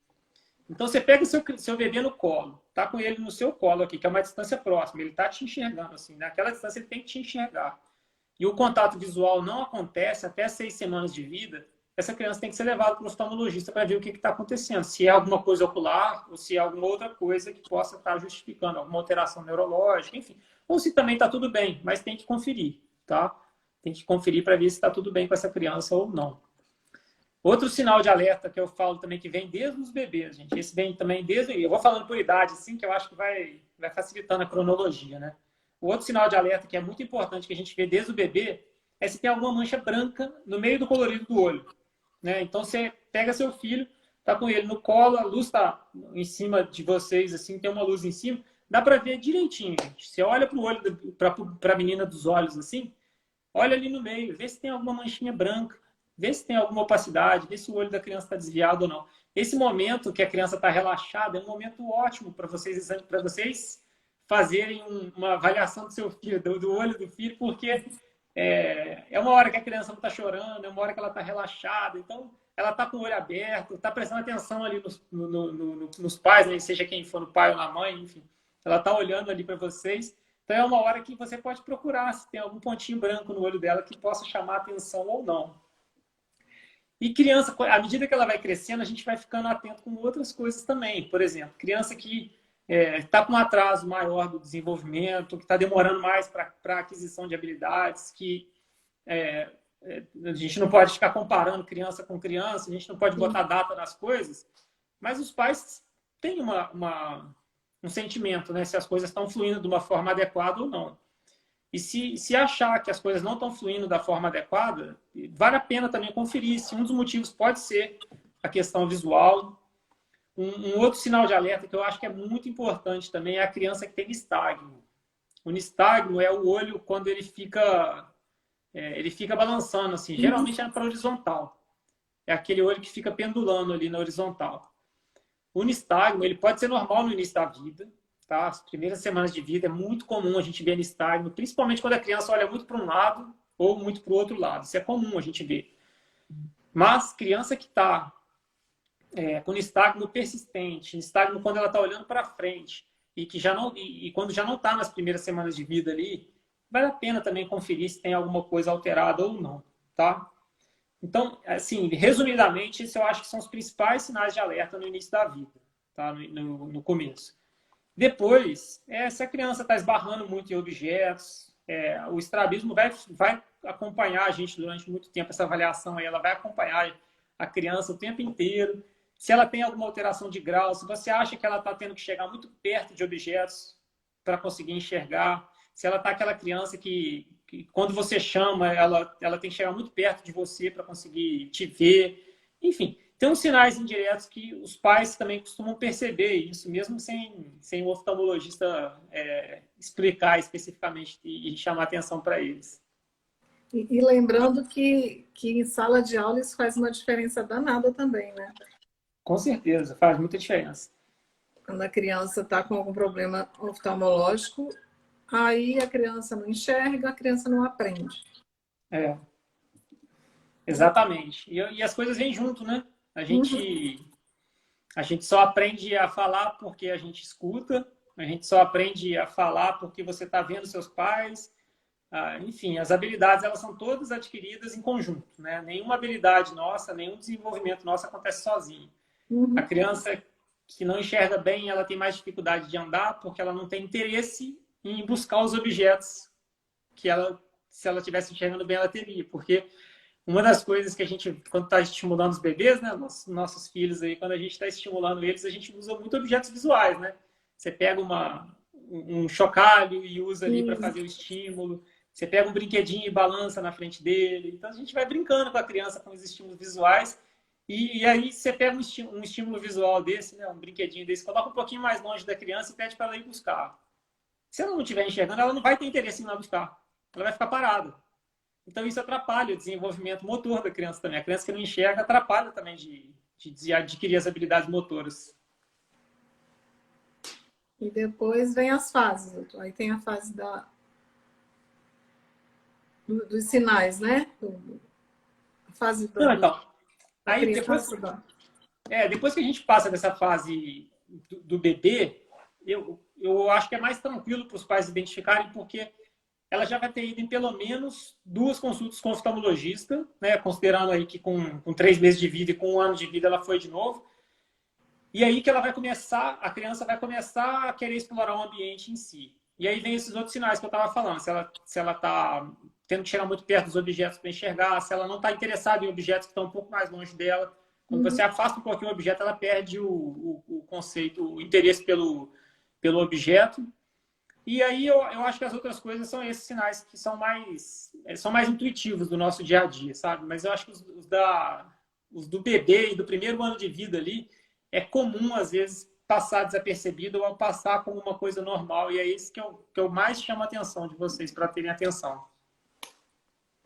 Então você pega seu bebê no colo, tá com ele no seu colo aqui, que é uma distância próxima, ele está te enxergando assim, naquela distância ele tem que te enxergar. E o contato visual não acontece até 6 semanas de vida, essa criança tem que ser levada para o oftalmologista para ver o que está acontecendo. Se é alguma coisa ocular ou se é alguma outra coisa que possa estar justificando, alguma alteração neurológica, enfim. Ou se também está tudo bem, mas tem que conferir, tá? Tem que conferir para ver se está tudo bem com essa criança ou não. Outro sinal de alerta que eu falo também, que vem desde os bebês, gente. Esse vem também desde... Eu vou falando por idade, assim, que eu acho que vai facilitando a cronologia, né? O outro sinal de alerta que é muito importante, que a gente vê desde o bebê, é se tem alguma mancha branca no meio do colorido do olho. Né? Então, você pega seu filho, tá com ele no colo, a luz está em cima de vocês, assim, tem uma luz em cima, dá para ver direitinho, gente. Você olha para o olho, para a menina dos olhos, assim, olha ali no meio, vê se tem alguma manchinha branca, vê se tem alguma opacidade, vê se o olho da criança está desviado ou não. Esse momento que a criança está relaxada é um momento ótimo para vocês fazerem uma avaliação do seu filho, do olho do filho, porque é uma hora que a criança não está chorando, é uma hora que ela está relaxada, então ela está com o olho aberto, está prestando atenção ali nos pais, né? Seja quem for, no pai ou na mãe, enfim. Ela está olhando ali para vocês. Então é uma hora que você pode procurar se tem algum pontinho branco no olho dela que possa chamar a atenção ou não. E criança, à medida que ela vai crescendo, a gente vai ficando atento com outras coisas também. Por exemplo, criança que está com um atraso maior do desenvolvimento, que está demorando mais para a aquisição de habilidades, que a gente não pode ficar comparando criança com criança, a gente não pode botar data nas coisas, mas os pais têm um sentimento, né? Se as coisas estão fluindo de uma forma adequada ou não. E se achar que as coisas não estão fluindo da forma adequada, vale a pena também conferir se um dos motivos pode ser a questão visual. Um outro sinal de alerta que eu acho que é muito importante também é a criança que tem nistagmo. O nistagmo é o olho quando ele fica balançando, assim, geralmente é para horizontal. É aquele olho que fica pendulando ali na horizontal. O nistagmo, ele pode ser normal no início da vida, tá? As primeiras semanas de vida é muito comum a gente ver nistagmo, principalmente quando a criança olha muito para um lado ou muito para o outro lado. Isso é comum a gente ver. Mas criança que está com nistagmo persistente, nistagmo quando ela está olhando para frente e que já não e quando já não está nas primeiras semanas de vida ali, vale a pena também conferir se tem alguma coisa alterada ou não, tá? Então, assim, resumidamente, isso eu acho que são os principais sinais de alerta no início da vida, tá? No começo. Depois, se a criança está esbarrando muito em objetos, o estrabismo vai acompanhar a gente durante muito tempo, essa avaliação aí, ela vai acompanhar a criança o tempo inteiro. Se ela tem alguma alteração de grau, se você acha que ela está tendo que chegar muito perto de objetos para conseguir enxergar, se ela está aquela criança que quando você chama, ela tem que chegar muito perto de você para conseguir te ver. Enfim, tem uns sinais indiretos que os pais também costumam perceber isso, mesmo sem o oftalmologista explicar especificamente e chamar atenção para eles. E lembrando que em sala de aula isso faz uma diferença danada também, né? Com certeza, faz muita diferença. Quando a criança está com algum problema oftalmológico, aí a criança não enxerga, a criança não aprende. Exatamente. E as coisas vêm junto, né? A gente só aprende a falar porque a gente escuta, a gente só aprende a falar porque você está vendo seus pais. Enfim, as habilidades elas são todas adquiridas em conjunto, né? Nenhuma habilidade nossa, nenhum desenvolvimento nosso acontece sozinho. A criança que não enxerga bem, ela tem mais dificuldade de andar porque ela não tem interesse em buscar os objetos que se ela estivesse enxergando bem, ela teria. Porque uma das coisas que a gente, quando está estimulando os bebês, né, nossos filhos aí, quando a gente está estimulando eles, a gente usa muito objetos visuais, né? Você pega um chocalho e usa ali para fazer o estímulo. Você pega um brinquedinho e balança na frente dele. Então a gente vai brincando com a criança com os estímulos visuais. E aí você pega um estímulo visual desse, né, um brinquedinho desse, coloca um pouquinho mais longe da criança e pede para ela ir buscar. Se ela não estiver enxergando, ela não vai ter interesse em ir lá buscar. Ela vai ficar parada. Então isso atrapalha o desenvolvimento motor da criança também. A criança que não enxerga atrapalha também de adquirir as habilidades motoras. E depois vem as fases. Aí tem a fase dos sinais, né? A fase Não, então, da aí criança. depois que a gente passa dessa fase do bebê, eu acho que é mais tranquilo para os pais identificarem, porque ela já vai ter ido em pelo menos 2 consultas com oftalmologista, né? Considerando aí que com 3 meses de vida e com 1 ano de vida ela foi de novo. E aí que a criança vai começar a querer explorar o ambiente em si. E aí vem esses outros sinais que eu estava falando. Se ela está tendo que chegar muito perto dos objetos para enxergar, se ela não está interessada em objetos que estão um pouco mais longe dela. Quando você afasta um pouquinho o objeto, ela perde o conceito, o interesse pelo objeto. E aí eu acho que as outras coisas são esses sinais que são mais intuitivos do nosso dia a dia, sabe? Mas eu acho que os do bebê e do primeiro ano de vida ali é comum, às vezes, passar desapercebido ou passar como uma coisa normal. E é isso que eu mais chamo a atenção de vocês, para terem atenção.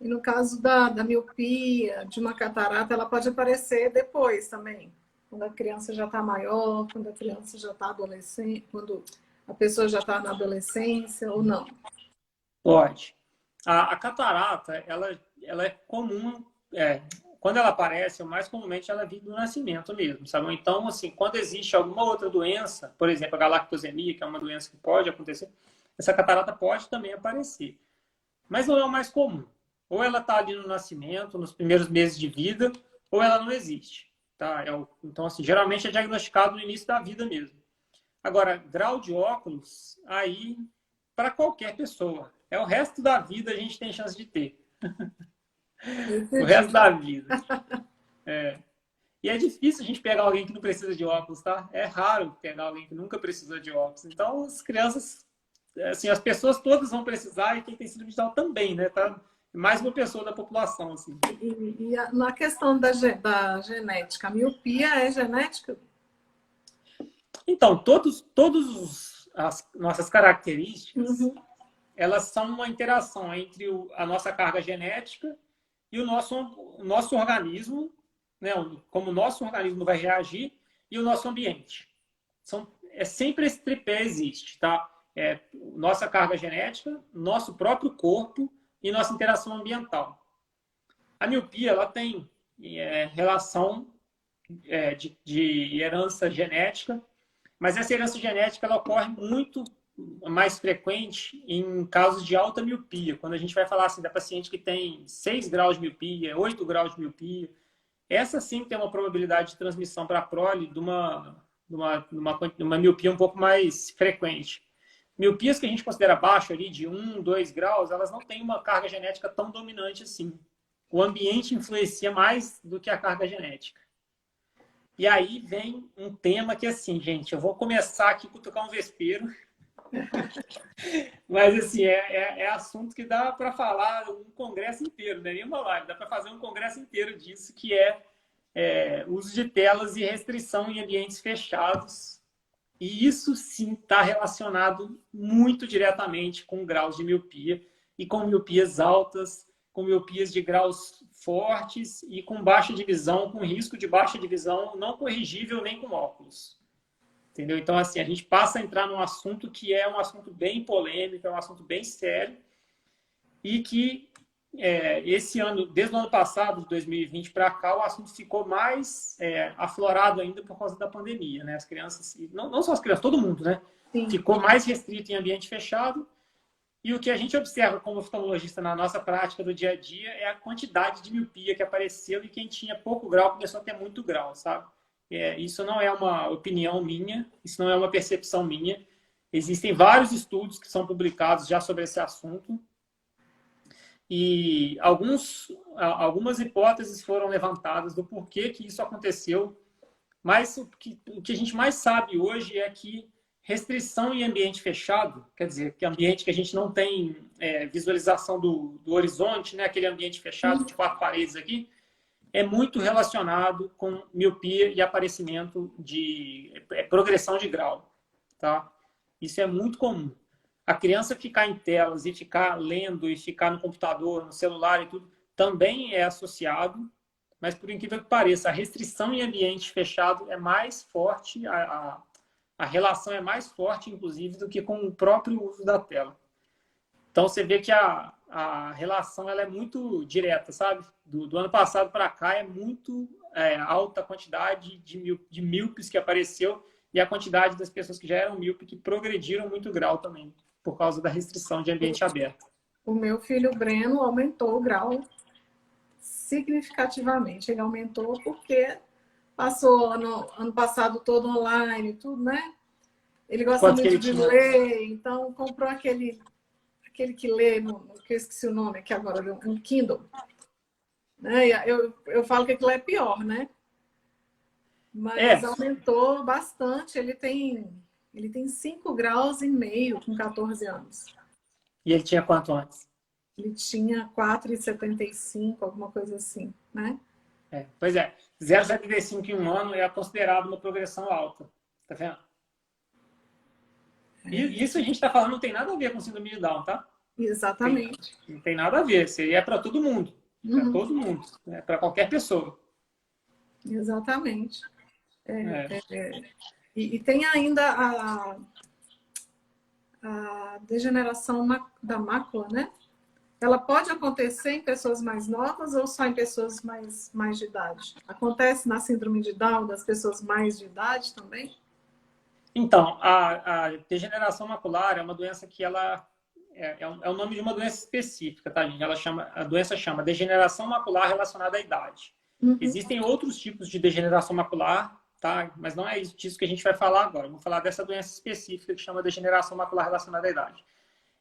E no caso da miopia, de uma catarata, ela pode aparecer depois também. Quando a criança já está maior, quando a criança já está adolescente, quando a pessoa já está na adolescência ou não? Pode. A catarata, ela é comum. Quando ela aparece, mais comumente ela vem do nascimento mesmo, sabe? Então, assim, quando existe alguma outra doença, por exemplo, a galactosemia, que é uma doença que pode acontecer, essa catarata pode também aparecer. Mas não é o mais comum. Ou ela está ali no nascimento, nos primeiros meses de vida, ou ela não existe. Tá? Então, assim, geralmente é diagnosticado no início da vida mesmo. Agora, grau de óculos, aí, para qualquer pessoa. O resto da vida a gente tem chance de ter. O resto da vida. E é difícil a gente pegar alguém que não precisa de óculos, tá? É raro pegar alguém que nunca precisou de óculos. Então, as crianças, assim, as pessoas todas vão precisar e quem tem síndrome de Down também, né? Tá? Mais uma pessoa da população, assim. Na questão da genética, a miopia é genética? Então, as nossas características, Uhum. elas são uma interação entre a nossa carga genética e o nosso organismo, né? Como o nosso organismo vai reagir e o nosso ambiente. Sempre esse tripé existe, tá? Nossa carga genética, nosso próprio corpo e nossa interação ambiental. A miopia, ela tem relação de herança genética, mas essa herança genética ela ocorre muito mais frequente em casos de alta miopia. Quando a gente vai falar assim da paciente que tem 6 graus de miopia, 8 graus de miopia, essa sim tem uma probabilidade de transmissão para a prole de uma miopia um pouco mais frequente. Miopias que a gente considera baixo ali, de 1, 2 graus, elas não têm uma carga genética tão dominante assim. O ambiente influencia mais do que a carga genética. E aí vem um tema que, assim, gente, eu vou começar aqui a cutucar um vespeiro. Mas, assim, é assunto que dá para falar um congresso inteiro, não é nenhuma live. Dá para fazer um congresso inteiro disso, que uso de telas e restrição em ambientes fechados. E isso, sim, está relacionado muito diretamente com graus de miopia e com miopias altas, com miopias de graus fortes e com baixa divisão, com risco de baixa divisão não corrigível nem com óculos. Entendeu? Então, assim, a gente passa a entrar num assunto que é um assunto bem polêmico, é um assunto bem sério e que esse ano, desde o ano passado, de 2020 para cá, o assunto ficou mais aflorado ainda por causa da pandemia, né? As crianças, não só as crianças, todo mundo, né? Sim. Ficou mais restrito em ambiente fechado. E o que a gente observa como oftalmologista na nossa prática do dia a dia é a quantidade de miopia que apareceu e quem tinha pouco grau começou a ter muito grau, sabe? Isso não é uma opinião minha, isso não é uma percepção minha. Existem vários estudos que são publicados já sobre esse assunto. E algumas hipóteses foram levantadas do porquê que isso aconteceu. Mas o que a gente mais sabe hoje é que restrição em ambiente fechado, quer dizer, que ambiente que a gente não tem visualização do horizonte, né? Aquele ambiente fechado de 4 paredes aqui, é muito relacionado com miopia e aparecimento de progressão de grau. Tá? Isso é muito comum. A criança ficar em telas e ficar lendo e ficar no computador, no celular e tudo, também é associado, mas por incrível que pareça, a restrição em ambiente fechado é mais forte, a relação é mais forte, inclusive, do que com o próprio uso da tela. Então, você vê que a relação ela é muito direta, sabe? Do ano passado para cá é muito alta a quantidade de míopes que apareceu e a quantidade das pessoas que já eram míopes que progrediram muito grau também, por causa da restrição de ambiente aberto. O meu filho Breno aumentou o grau significativamente. Ele aumentou porque passou ano passado todo online, tudo, né? Ele gosta muito de ler, então comprou aquele que lê, que eu esqueci o nome aqui agora, um Kindle. Né? Eu falo que aquilo é pior, né? Mas aumentou bastante. Ele tem 5 graus e meio com 14 anos. E ele tinha quanto antes? Ele tinha 4,75, alguma coisa assim, né? Pois é, 0,75 em um ano é considerado uma progressão alta. Tá vendo? E isso a gente está falando não tem nada a ver com síndrome de Down, tá? Exatamente. Não tem nada a ver. Isso aí é para todo mundo. Para todo mundo. É para qualquer pessoa. Exatamente. E tem ainda a degeneração da mácula, né? Ela pode acontecer em pessoas mais novas ou só em pessoas mais de idade? Acontece na síndrome de Down das pessoas mais de idade também? Então, a degeneração macular é uma doença que ela é o nome de uma doença específica, tá, gente? A doença chama degeneração macular relacionada à idade. Existem outros tipos de degeneração macular, tá? Mas não é disso que a gente vai falar agora. Vamos falar dessa doença específica que chama degeneração macular relacionada à idade.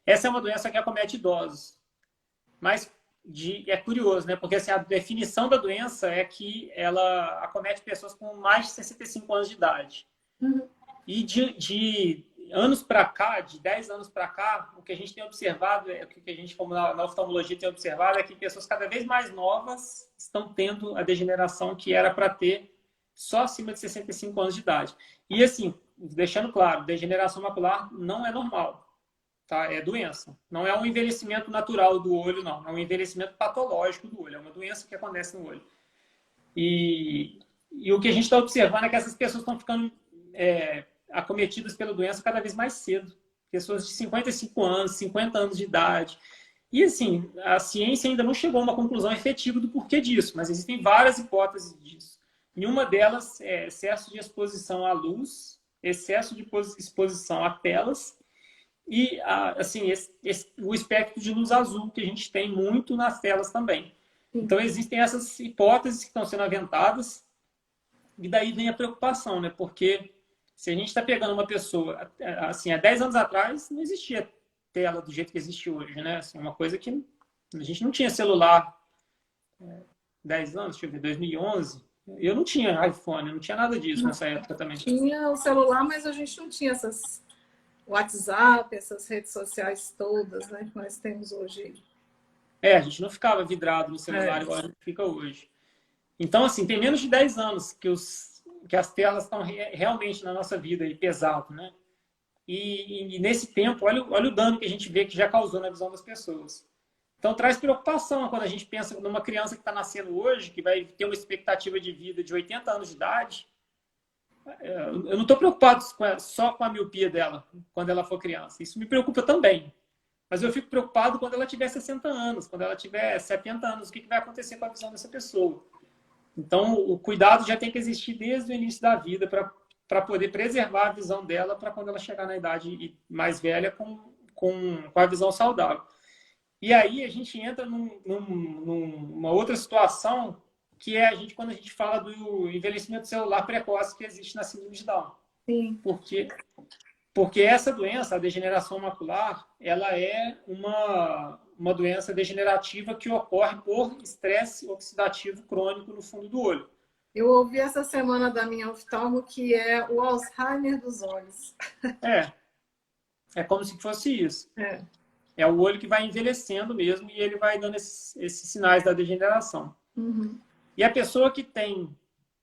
Essa é uma doença que acomete idosos. Mas é curioso, né? Porque assim, a definição da doença é que ela acomete pessoas com mais de 65 anos de idade. Uhum. E de anos para cá, de 10 anos para cá, o que a gente tem observado, o que a gente, como na oftalmologia, tem observado é que pessoas cada vez mais novas estão tendo a degeneração que era para ter só acima de 65 anos de idade. E assim, deixando claro, degeneração macular não é normal. Tá? É doença. Não é um envelhecimento natural do olho, não. É um envelhecimento patológico do olho. É uma doença que acontece no olho. E o que a gente está observando é que essas pessoas estão ficando acometidas pela doença cada vez mais cedo. Pessoas de 55 anos, 50 anos de idade. E, assim, a ciência ainda não chegou a uma conclusão efetiva do porquê disso, mas existem várias hipóteses disso. E uma delas é excesso de exposição à luz, excesso de exposição a telas e, assim, o espectro de luz azul, que a gente tem muito nas telas também. Então, existem essas hipóteses que estão sendo aventadas, e daí vem a preocupação, né? Porque se a gente está pegando uma pessoa, assim, há 10 anos atrás, não existia tela do jeito que existe hoje, né? Assim, uma coisa que a gente não tinha celular 10 anos, deixa eu ver, 2011. Eu não tinha iPhone, não tinha nada disso nessa época também. Tinha o celular, mas a gente não tinha essas WhatsApp, essas redes sociais todas, né, que nós temos hoje. A gente não ficava vidrado no celular igual a gente fica hoje. Então, assim, tem menos de 10 anos que as telas estão realmente na nossa vida e pesado, né? E nesse tempo, olha o dano que a gente vê que já causou na visão das pessoas. Então, traz preocupação quando a gente pensa numa criança que está nascendo hoje, que vai ter uma expectativa de vida de 80 anos de idade. Eu não estou preocupado só com a miopia dela, quando ela for criança. Isso me preocupa também. Mas eu fico preocupado quando ela tiver 60 anos, quando ela tiver 70 anos. O que vai acontecer com a visão dessa pessoa? Então, o cuidado já tem que existir desde o início da vida para poder preservar a visão dela para quando ela chegar na idade mais velha com a visão saudável. E aí a gente entra numa outra situação que é quando a gente fala do envelhecimento celular precoce que existe na síndrome de Down. Sim. Porque essa doença, a degeneração macular, ela é uma doença degenerativa que ocorre por estresse oxidativo crônico no fundo do olho. Eu ouvi essa semana da minha oftalmo que é o Alzheimer dos olhos. É como se fosse isso. É o olho que vai envelhecendo mesmo e ele vai dando esses sinais da degeneração. Uhum. E a pessoa que tem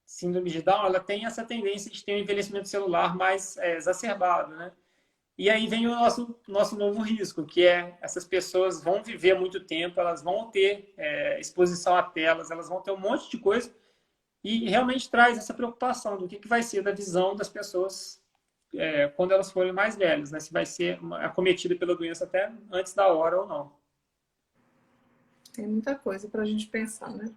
síndrome de Down, ela tem essa tendência de ter um envelhecimento celular mais exacerbado, né? E aí vem o nosso novo risco, que é essas pessoas vão viver muito tempo, elas vão ter exposição a telas, elas vão ter um monte de coisa e realmente traz essa preocupação do que vai ser da visão das pessoas quando elas forem mais velhas, né? Se vai ser acometida pela doença até antes da hora ou não. Tem muita coisa para a gente pensar, né?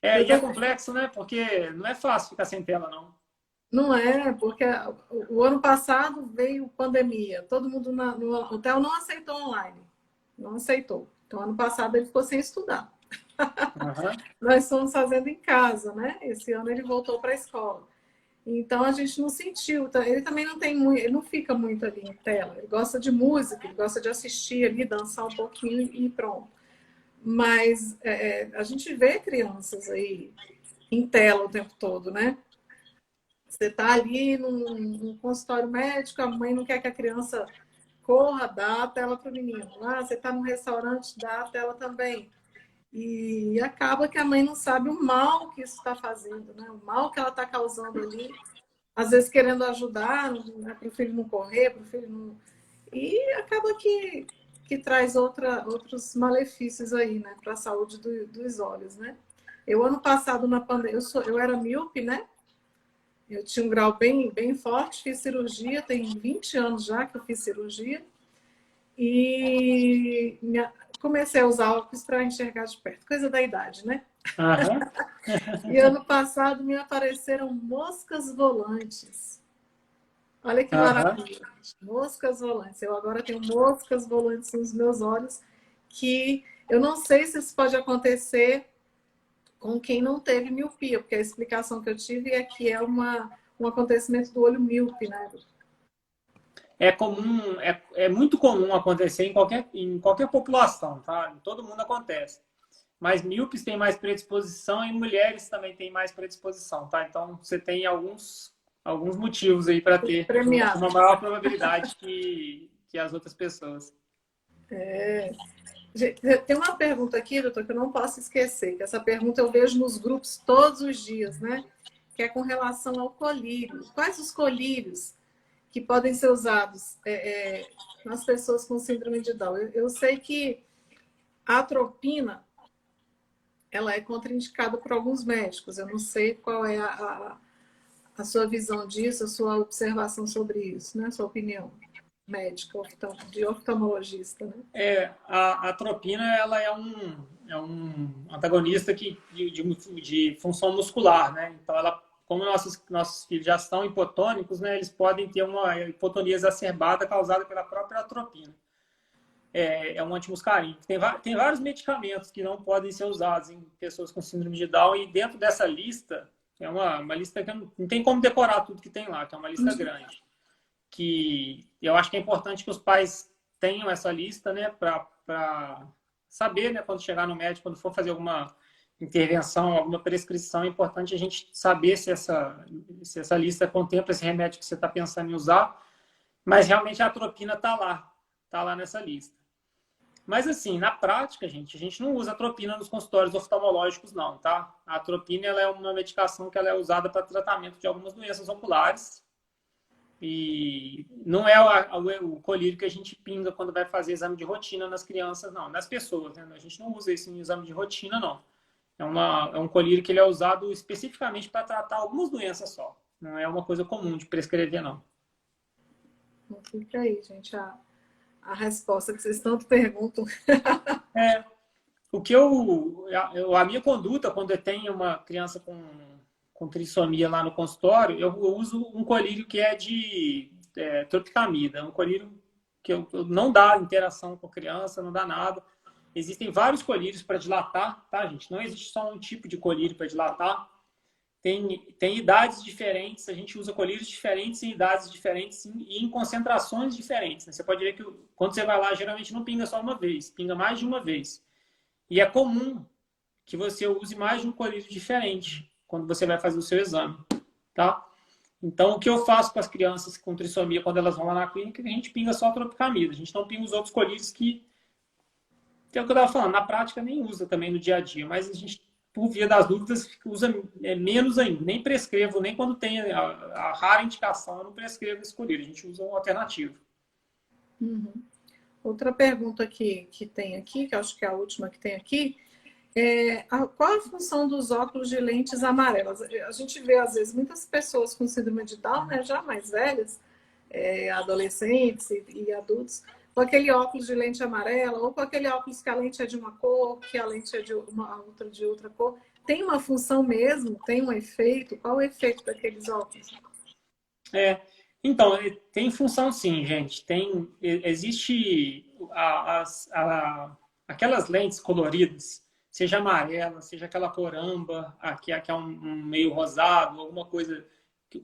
E é complexo, né? Porque não é fácil ficar sem tela, não. Não é, porque o ano passado veio pandemia. Todo mundo no hotel não aceitou online. Não aceitou. Então, ano passado ele ficou sem estudar. Uhum. Nós estamos fazendo em casa, né? Esse ano ele voltou para a escola. Então, a gente não sentiu. Ele também não tem muito, ele não fica muito ali em tela. Ele gosta de música, ele gosta de assistir ali, dançar um pouquinho e pronto. Mas a gente vê crianças aí em tela o tempo todo, né? Você está ali num consultório médico, a mãe não quer que a criança corra, dá a tela para o menino. Você está num restaurante, dá a tela também. E acaba que a mãe não sabe o mal que isso está fazendo, né? O mal que ela está causando ali. Às vezes querendo ajudar, né? Para o filho não correr, para o filho não... E acaba que traz outros malefícios aí, né? Para a saúde dos olhos, né? Eu, ano passado, na pandemia, eu era míope, né? Eu tinha um grau bem forte, fiz cirurgia, tem 20 anos já que eu fiz cirurgia. E comecei a usar óculos para enxergar de perto, coisa da idade, né? Uhum. E ano passado me apareceram moscas volantes. Olha que maravilha. Moscas volantes. Eu agora tenho moscas volantes nos meus olhos, que eu não sei se isso pode acontecer com quem não teve miopia, porque a explicação que eu tive é que é um acontecimento do olho míope, né? é comum, é muito comum acontecer em qualquer população, tá? Em todo mundo acontece. Mas míopes têm mais predisposição e mulheres também têm mais predisposição, tá? Então, você tem alguns motivos aí para ter Premiado. uma maior probabilidade que as outras pessoas. Gente, tem uma pergunta aqui, doutor, que eu não posso esquecer, que essa pergunta eu vejo nos grupos todos os dias, né? Que é com relação ao colírio. Quais os colírios que podem ser usados nas pessoas com síndrome de Down? Eu sei que a atropina, ela é contraindicada por alguns médicos. Eu não sei qual é a sua visão disso, a sua observação sobre isso, né? A sua opinião médica, de oftalmologista, né? A atropina, ela é um antagonista de função muscular, né? Então, como nossos filhos já são hipotônicos, né? Eles podem ter uma hipotonia exacerbada causada pela própria atropina. É um antimuscarínico. Tem vários medicamentos que não podem ser usados em pessoas com síndrome de Down, e dentro dessa lista, é uma lista que não tem como decorar tudo que tem lá, que é uma lista grande. Que eu acho que é importante que os pais tenham essa lista, né, para saber, né, quando chegar no médico, quando for fazer alguma intervenção, alguma prescrição, é importante a gente saber se essa lista contempla esse remédio que você está pensando em usar, mas realmente a atropina está lá nessa lista. Mas, assim, na prática, a gente não usa atropina nos consultórios oftalmológicos, não, tá? A atropina, ela é uma medicação que ela é usada para tratamento de algumas doenças oculares, e não é o colírio que a gente pinga quando vai fazer exame de rotina nas crianças, não. Nas pessoas, né? A gente não usa isso em exame de rotina, não. É um colírio que ele é usado especificamente para tratar algumas doenças só. Não é uma coisa comum de prescrever, não. Fica aí, gente, a resposta que vocês tanto perguntam. A minha conduta, quando eu tenho uma criança com trissomia lá no consultório, eu uso um colírio que é de tropicamida. Um colírio que não dá interação com a criança, não dá nada. Existem vários colírios para dilatar, tá, gente? Não existe só um tipo de colírio para dilatar. Tem idades diferentes, a gente usa colírios diferentes em idades diferentes e em concentrações diferentes, né? Você pode ver que quando você vai lá, geralmente não pinga só uma vez, pinga mais de uma vez. E é comum que você use mais de um colírio diferente quando você vai fazer o seu exame, tá? Então, o que eu faço com as crianças com trissomia quando elas vão lá na clínica, a gente pinga só a tropicamida. A gente não pinga os outros colírios que é o que eu estava falando, na prática nem usa também no dia a dia, mas a gente, por via das dúvidas, usa menos ainda. Nem prescrevo, nem quando tem a rara indicação, eu não prescrevo esse colírio. A gente usa um alternativo. Uhum. Outra pergunta que tem aqui, que eu acho que é a última que tem aqui, qual a função dos óculos de lentes amarelas? A gente vê, às vezes, muitas pessoas com síndrome de Down, né, já mais velhas, adolescentes e adultos, com aquele óculos de lente amarela, ou com aquele óculos que a lente é de uma cor, que a lente é de outra cor. Tem uma função mesmo? Tem um efeito? Qual o efeito daqueles óculos? Então, tem função sim, gente. Existe aquelas lentes coloridas, seja amarela, seja aquela cor âmbar, que é um meio rosado, alguma coisa,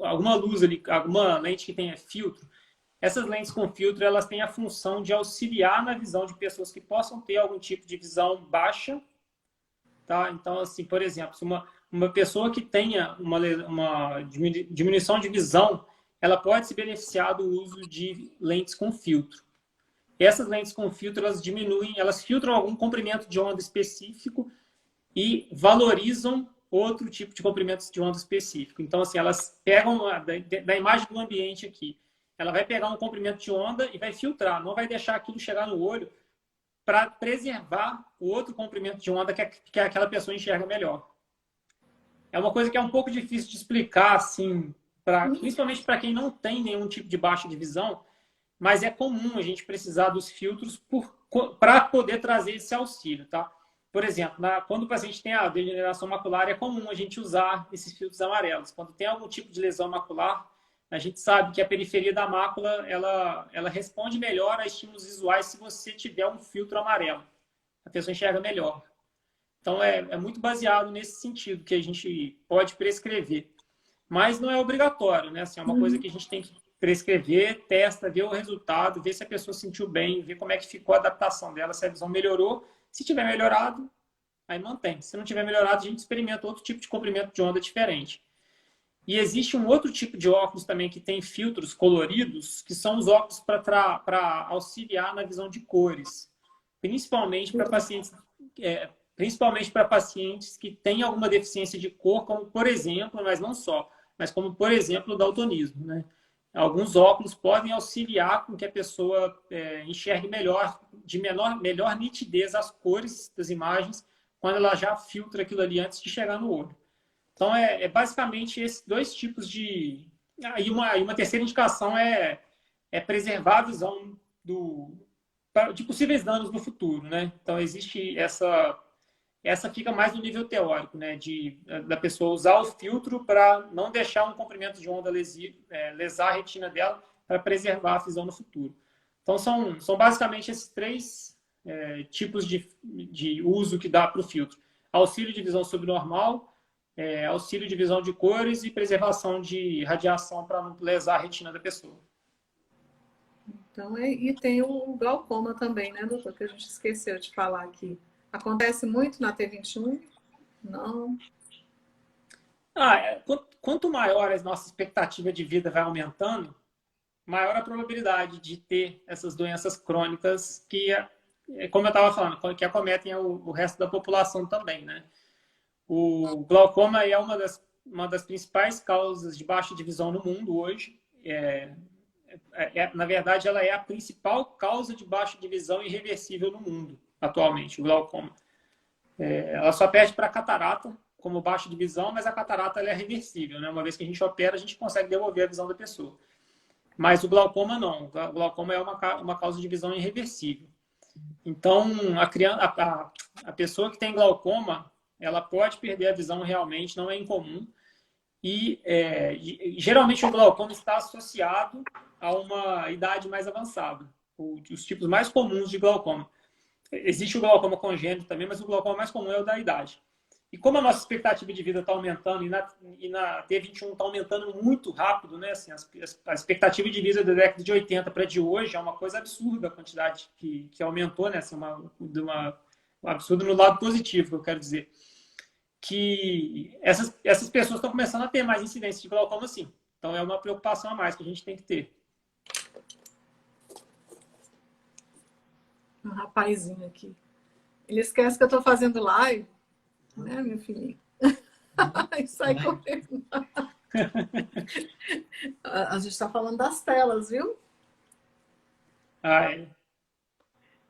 alguma luz ali, alguma lente que tenha filtro. Essas lentes com filtro, elas têm a função de auxiliar na visão de pessoas que possam ter algum tipo de visão baixa, tá? Então, assim, por exemplo, se uma pessoa que tenha uma diminuição de visão, ela pode se beneficiar do uso de lentes com filtro. Essas lentes com filtro, elas filtram algum comprimento de onda específico e valorizam outro tipo de comprimento de onda específico. Então, assim, elas pegam da imagem do ambiente aqui, ela vai pegar um comprimento de onda e vai filtrar, não vai deixar aquilo chegar no olho para preservar o outro comprimento de onda que aquela pessoa enxerga melhor. É uma coisa que é um pouco difícil de explicar, assim, principalmente para quem não tem nenhum tipo de baixa de visão, mas é comum a gente precisar dos filtros para poder trazer esse auxílio, tá? Por exemplo, quando o paciente tem a degeneração macular, é comum a gente usar esses filtros amarelos. Quando tem algum tipo de lesão macular, a gente sabe que a periferia da mácula ela responde melhor a estímulos visuais se você tiver um filtro amarelo. A pessoa enxerga melhor. Então, é muito baseado nesse sentido que a gente pode prescrever. Mas não é obrigatório, né? Assim, é uma coisa que a gente tem que prescrever, testa, vê o resultado, vê se a pessoa se sentiu bem, vê como é que ficou a adaptação dela, se a visão melhorou. Se tiver melhorado, aí mantém. Se não tiver melhorado, a gente experimenta outro tipo de comprimento de onda diferente. E existe um outro tipo de óculos também que tem filtros coloridos, que são os óculos para auxiliar na visão de cores, principalmente para pacientes que têm alguma deficiência de cor, como por exemplo, mas não só, mas como por exemplo o daltonismo, né? Alguns óculos podem auxiliar com que a pessoa enxergue melhor, melhor nitidez as cores das imagens, quando ela já filtra aquilo ali antes de chegar no olho. Então, basicamente esses dois tipos de... E uma terceira indicação é preservar a visão de possíveis danos no futuro, né? Então, existe essa fica mais no nível teórico, né? Da pessoa usar o filtro para não deixar um comprimento de onda lesar a retina dela para preservar a visão no futuro. Então, são basicamente esses três tipos de uso que dá para o filtro. Auxílio de visão subnormal, auxílio de visão de cores e preservação de radiação para não lesar a retina da pessoa. Então, e tem o glaucoma também, né, doutor? Que a gente esqueceu de falar aqui. Acontece muito na T21? Não. Quanto maior a nossa expectativa de vida vai aumentando, maior a probabilidade de ter essas doenças crônicas que, como eu estava falando, que acometem o resto da população também, né? O glaucoma é uma das principais causas de baixa de visão no mundo hoje. Na verdade, ela é a principal causa de baixa de visão irreversível no mundo, atualmente, o glaucoma. Ela só perde para a catarata, como baixa de visão, mas a catarata ela é reversível, né? Uma vez que a gente opera, a gente consegue devolver a visão da pessoa. Mas o glaucoma não. O glaucoma é uma causa de visão irreversível. Então, a pessoa que tem glaucoma, ela pode perder a visão realmente, não é incomum. E geralmente o glaucoma está associado a uma idade mais avançada. Os tipos mais comuns de glaucoma. Existe o glaucoma congênito também, mas o glaucoma mais comum é o da idade. E como a nossa expectativa de vida está aumentando e na T21 está aumentando muito rápido, né? Assim, a expectativa de vida da década de 80 para de hoje é uma coisa absurda a quantidade que aumentou, né? Assim, um absurdo no lado positivo, que eu quero dizer. Que essas pessoas estão começando a ter mais incidência de glaucoma, sim. Então é uma preocupação a mais que a gente tem que ter. Um rapazinho aqui. Ele esquece que eu estou fazendo live, né, meu filhinho? E sai correndo. A gente está falando das telas, viu?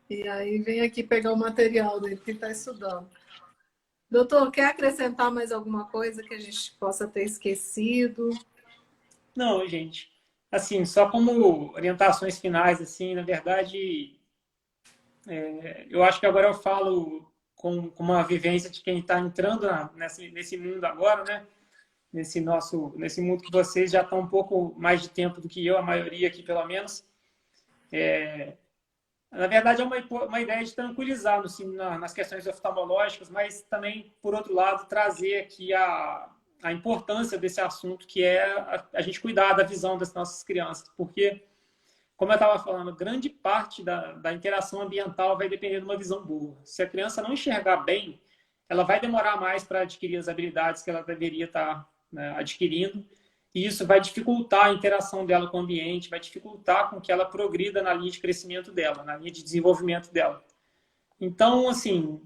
E aí vem aqui pegar o material dele que está estudando. Doutor, quer acrescentar mais alguma coisa que a gente possa ter esquecido? Não, gente. Assim, só como orientações finais, assim, na verdade, eu acho que agora eu falo com uma vivência de quem está entrando nesse mundo agora, né? Nesse mundo que vocês já estão um pouco mais de tempo do que eu, a maioria aqui, pelo menos. Na verdade, é uma ideia de tranquilizar nas questões oftalmológicas, mas também, por outro lado, trazer aqui a importância desse assunto, que é a gente cuidar da visão das nossas crianças. Porque, como eu estava falando, grande parte da interação ambiental vai depender de uma visão boa. Se a criança não enxergar bem, ela vai demorar mais para adquirir as habilidades que ela deveria estar, né, adquirindo. E isso vai dificultar a interação dela com o ambiente, vai dificultar com que ela progrida na linha de crescimento dela, na linha de desenvolvimento dela. Então, assim,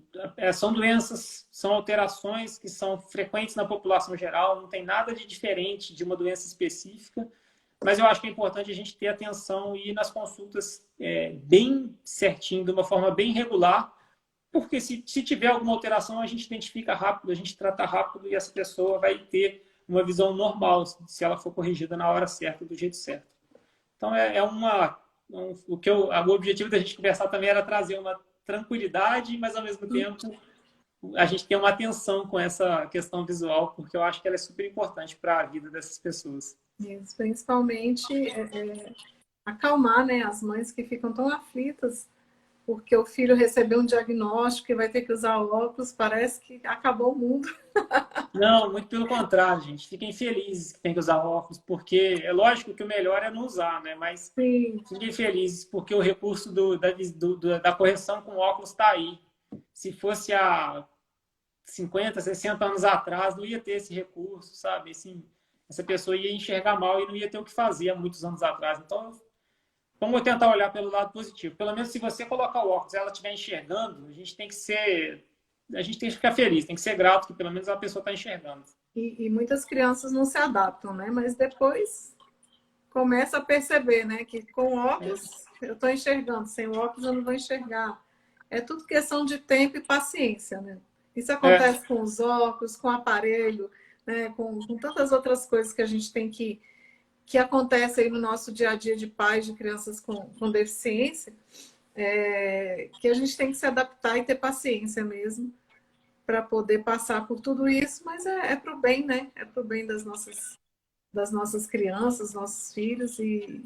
são doenças, são alterações que são frequentes na população geral, não tem nada de diferente de uma doença específica, mas eu acho que é importante a gente ter atenção e ir nas consultas bem certinho, de uma forma bem regular, porque se tiver alguma alteração, a gente identifica rápido, a gente trata rápido e essa pessoa vai ter uma visão normal, se ela for corrigida na hora certa, do jeito certo. Então, o objetivo da gente conversar também era trazer uma tranquilidade, mas ao mesmo tempo a gente tem uma atenção com essa questão visual, porque eu acho que ela é super importante para a vida dessas pessoas. Isso, principalmente acalmar, né, as mães que ficam tão aflitas porque o filho recebeu um diagnóstico e vai ter que usar óculos, parece que acabou o mundo. Não, muito pelo contrário, gente. Fiquem felizes que tem que usar óculos, porque é lógico que o melhor é não usar, né? Mas Sim, fiquem felizes porque o recurso da correção com óculos está aí. Se fosse há 50, 60 anos atrás, não ia ter esse recurso, sabe? Assim, essa pessoa ia enxergar mal e não ia ter o que fazer há muitos anos atrás. Então, vamos tentar olhar pelo lado positivo. Pelo menos se você colocar o óculos e ela estiver enxergando, a gente tem que ficar feliz, tem que ser grato que pelo menos a pessoa está enxergando. e muitas crianças não se adaptam, né? Mas depois começa a perceber, né? Que com óculos eu estou enxergando, sem óculos eu não vou enxergar. É tudo questão de tempo e paciência, né? Isso É, acontece com os óculos, com o aparelho, né? Com tantas outras coisas que a gente tem que acontece aí no nosso dia a dia de pais de crianças com deficiência, que a gente tem que se adaptar e ter paciência mesmo para poder passar por tudo isso, mas é para o bem, né? É para o bem das nossas crianças, nossos filhos, e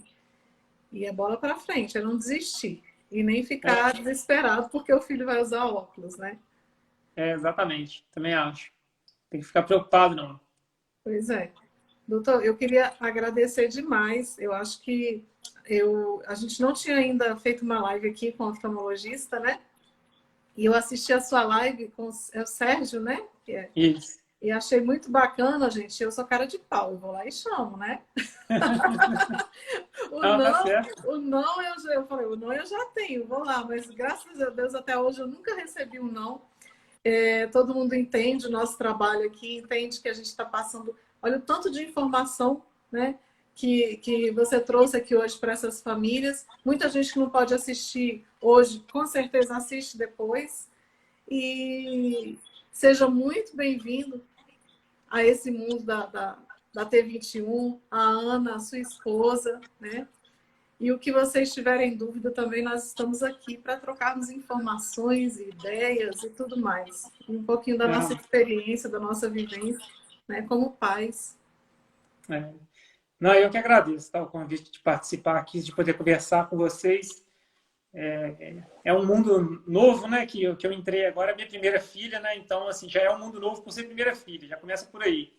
é bola para frente, é não desistir. E nem ficar é, desesperado porque o filho vai usar óculos, né? exatamente. Também acho. Tem que ficar preocupado, não. Pois é. Doutor, eu queria agradecer demais. Eu acho que a gente não tinha ainda feito uma live aqui com o oftalmologista, né? E eu assisti a sua live com o Sérgio, né? Isso. E achei muito bacana, gente. Eu sou cara de pau, eu vou lá e chamo, né? O Não, tá não, certo. o não eu falei, o não eu já tenho, vou lá, mas graças a Deus até hoje eu nunca recebi um não. Todo mundo entende o nosso trabalho aqui, entende que a gente está passando. Olha o tanto de informação, né, que você trouxe aqui hoje para essas famílias. Muita gente que não pode assistir hoje, com certeza assiste depois. E seja muito bem-vindo a esse mundo da T21, a Ana, a sua esposa, né? E o que vocês tiverem dúvida também, nós estamos aqui para trocarmos informações, ideias e tudo mais. Um pouquinho da nossa Não, experiência, da nossa vivência, né, como pais. é. Não, eu que agradeço, tá, o convite de participar aqui, de poder conversar com vocês. É um mundo novo, né, que eu entrei agora, é minha primeira filha, né, então, assim, já é um mundo novo por ser primeira filha, já começa por aí.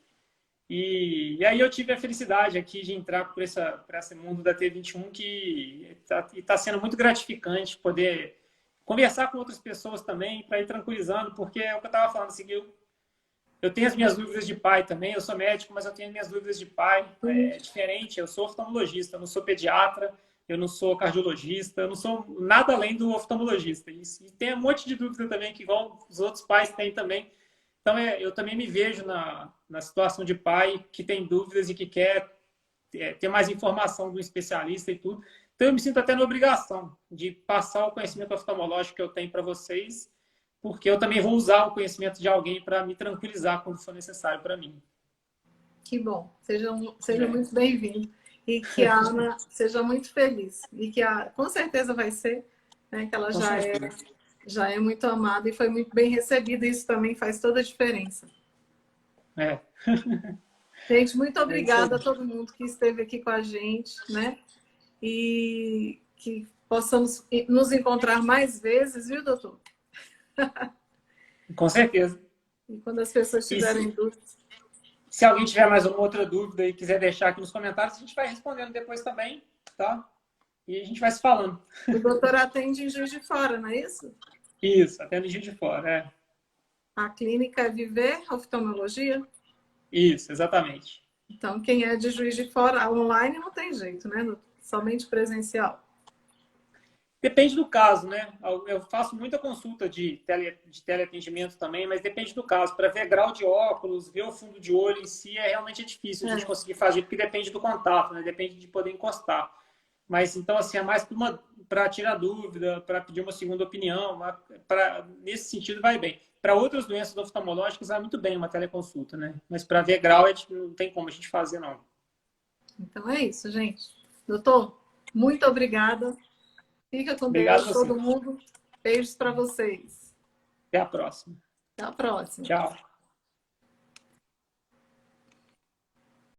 E aí eu tive a felicidade aqui de entrar por esse mundo da T21 que está sendo muito gratificante poder conversar com outras pessoas também, para ir tranquilizando, porque é o que eu estava falando, assim, eu tenho as minhas dúvidas de pai também, eu sou médico, mas eu tenho as minhas dúvidas de pai, é diferente, eu sou oftalmologista, eu não sou pediatra, eu não sou cardiologista, eu não sou nada além do oftalmologista. E tem um monte de dúvida também, que igual os outros pais têm também. Então, eu também me vejo na situação de pai que tem dúvidas e que quer ter mais informação do especialista e tudo. Então, eu me sinto até na obrigação de passar o conhecimento oftalmológico que eu tenho para vocês, porque eu também vou usar o conhecimento de alguém para me tranquilizar quando for necessário para mim. Que bom, seja É, muito bem-vindo. E que a Ana seja muito feliz. E que com certeza vai ser, né, que ela com certeza. já é muito amada e foi muito bem recebida. Isso também faz toda a diferença. É, Gente, muito é isso aí. obrigada a todo mundo que esteve aqui com a gente, né? E que possamos nos encontrar mais vezes, viu, doutor? Com certeza. E quando as pessoas E tiverem dúvidas. se alguém tiver mais alguma outra dúvida e quiser deixar aqui nos comentários, a gente vai respondendo depois também, tá? E a gente vai se falando. O doutor atende em Juiz de Fora, não é isso? Isso, até no Gil de Fora, é. A clínica é Viver Oftalmologia. Isso, exatamente. Então, quem é de Juiz de Fora, online não tem jeito, né, doutor? Somente presencial. Depende do caso, né? Eu faço muita consulta de teleatendimento também, mas depende do caso. Para ver grau de óculos, ver o fundo de olho em si, realmente difícil a gente conseguir fazer, porque depende do contato, né? Depende de poder encostar. Mas, então, assim, é mais para tirar dúvida, para pedir uma segunda opinião, nesse sentido vai bem. Para outras doenças oftalmológicas, vai muito bem uma teleconsulta, né? Mas para ver grau, não tem como a gente fazer, não. Então é isso, gente. Doutor, muito obrigada. Fica com Obrigado a Deus, você. todo mundo. Beijos para vocês. Até a próxima. Até a próxima. Tchau.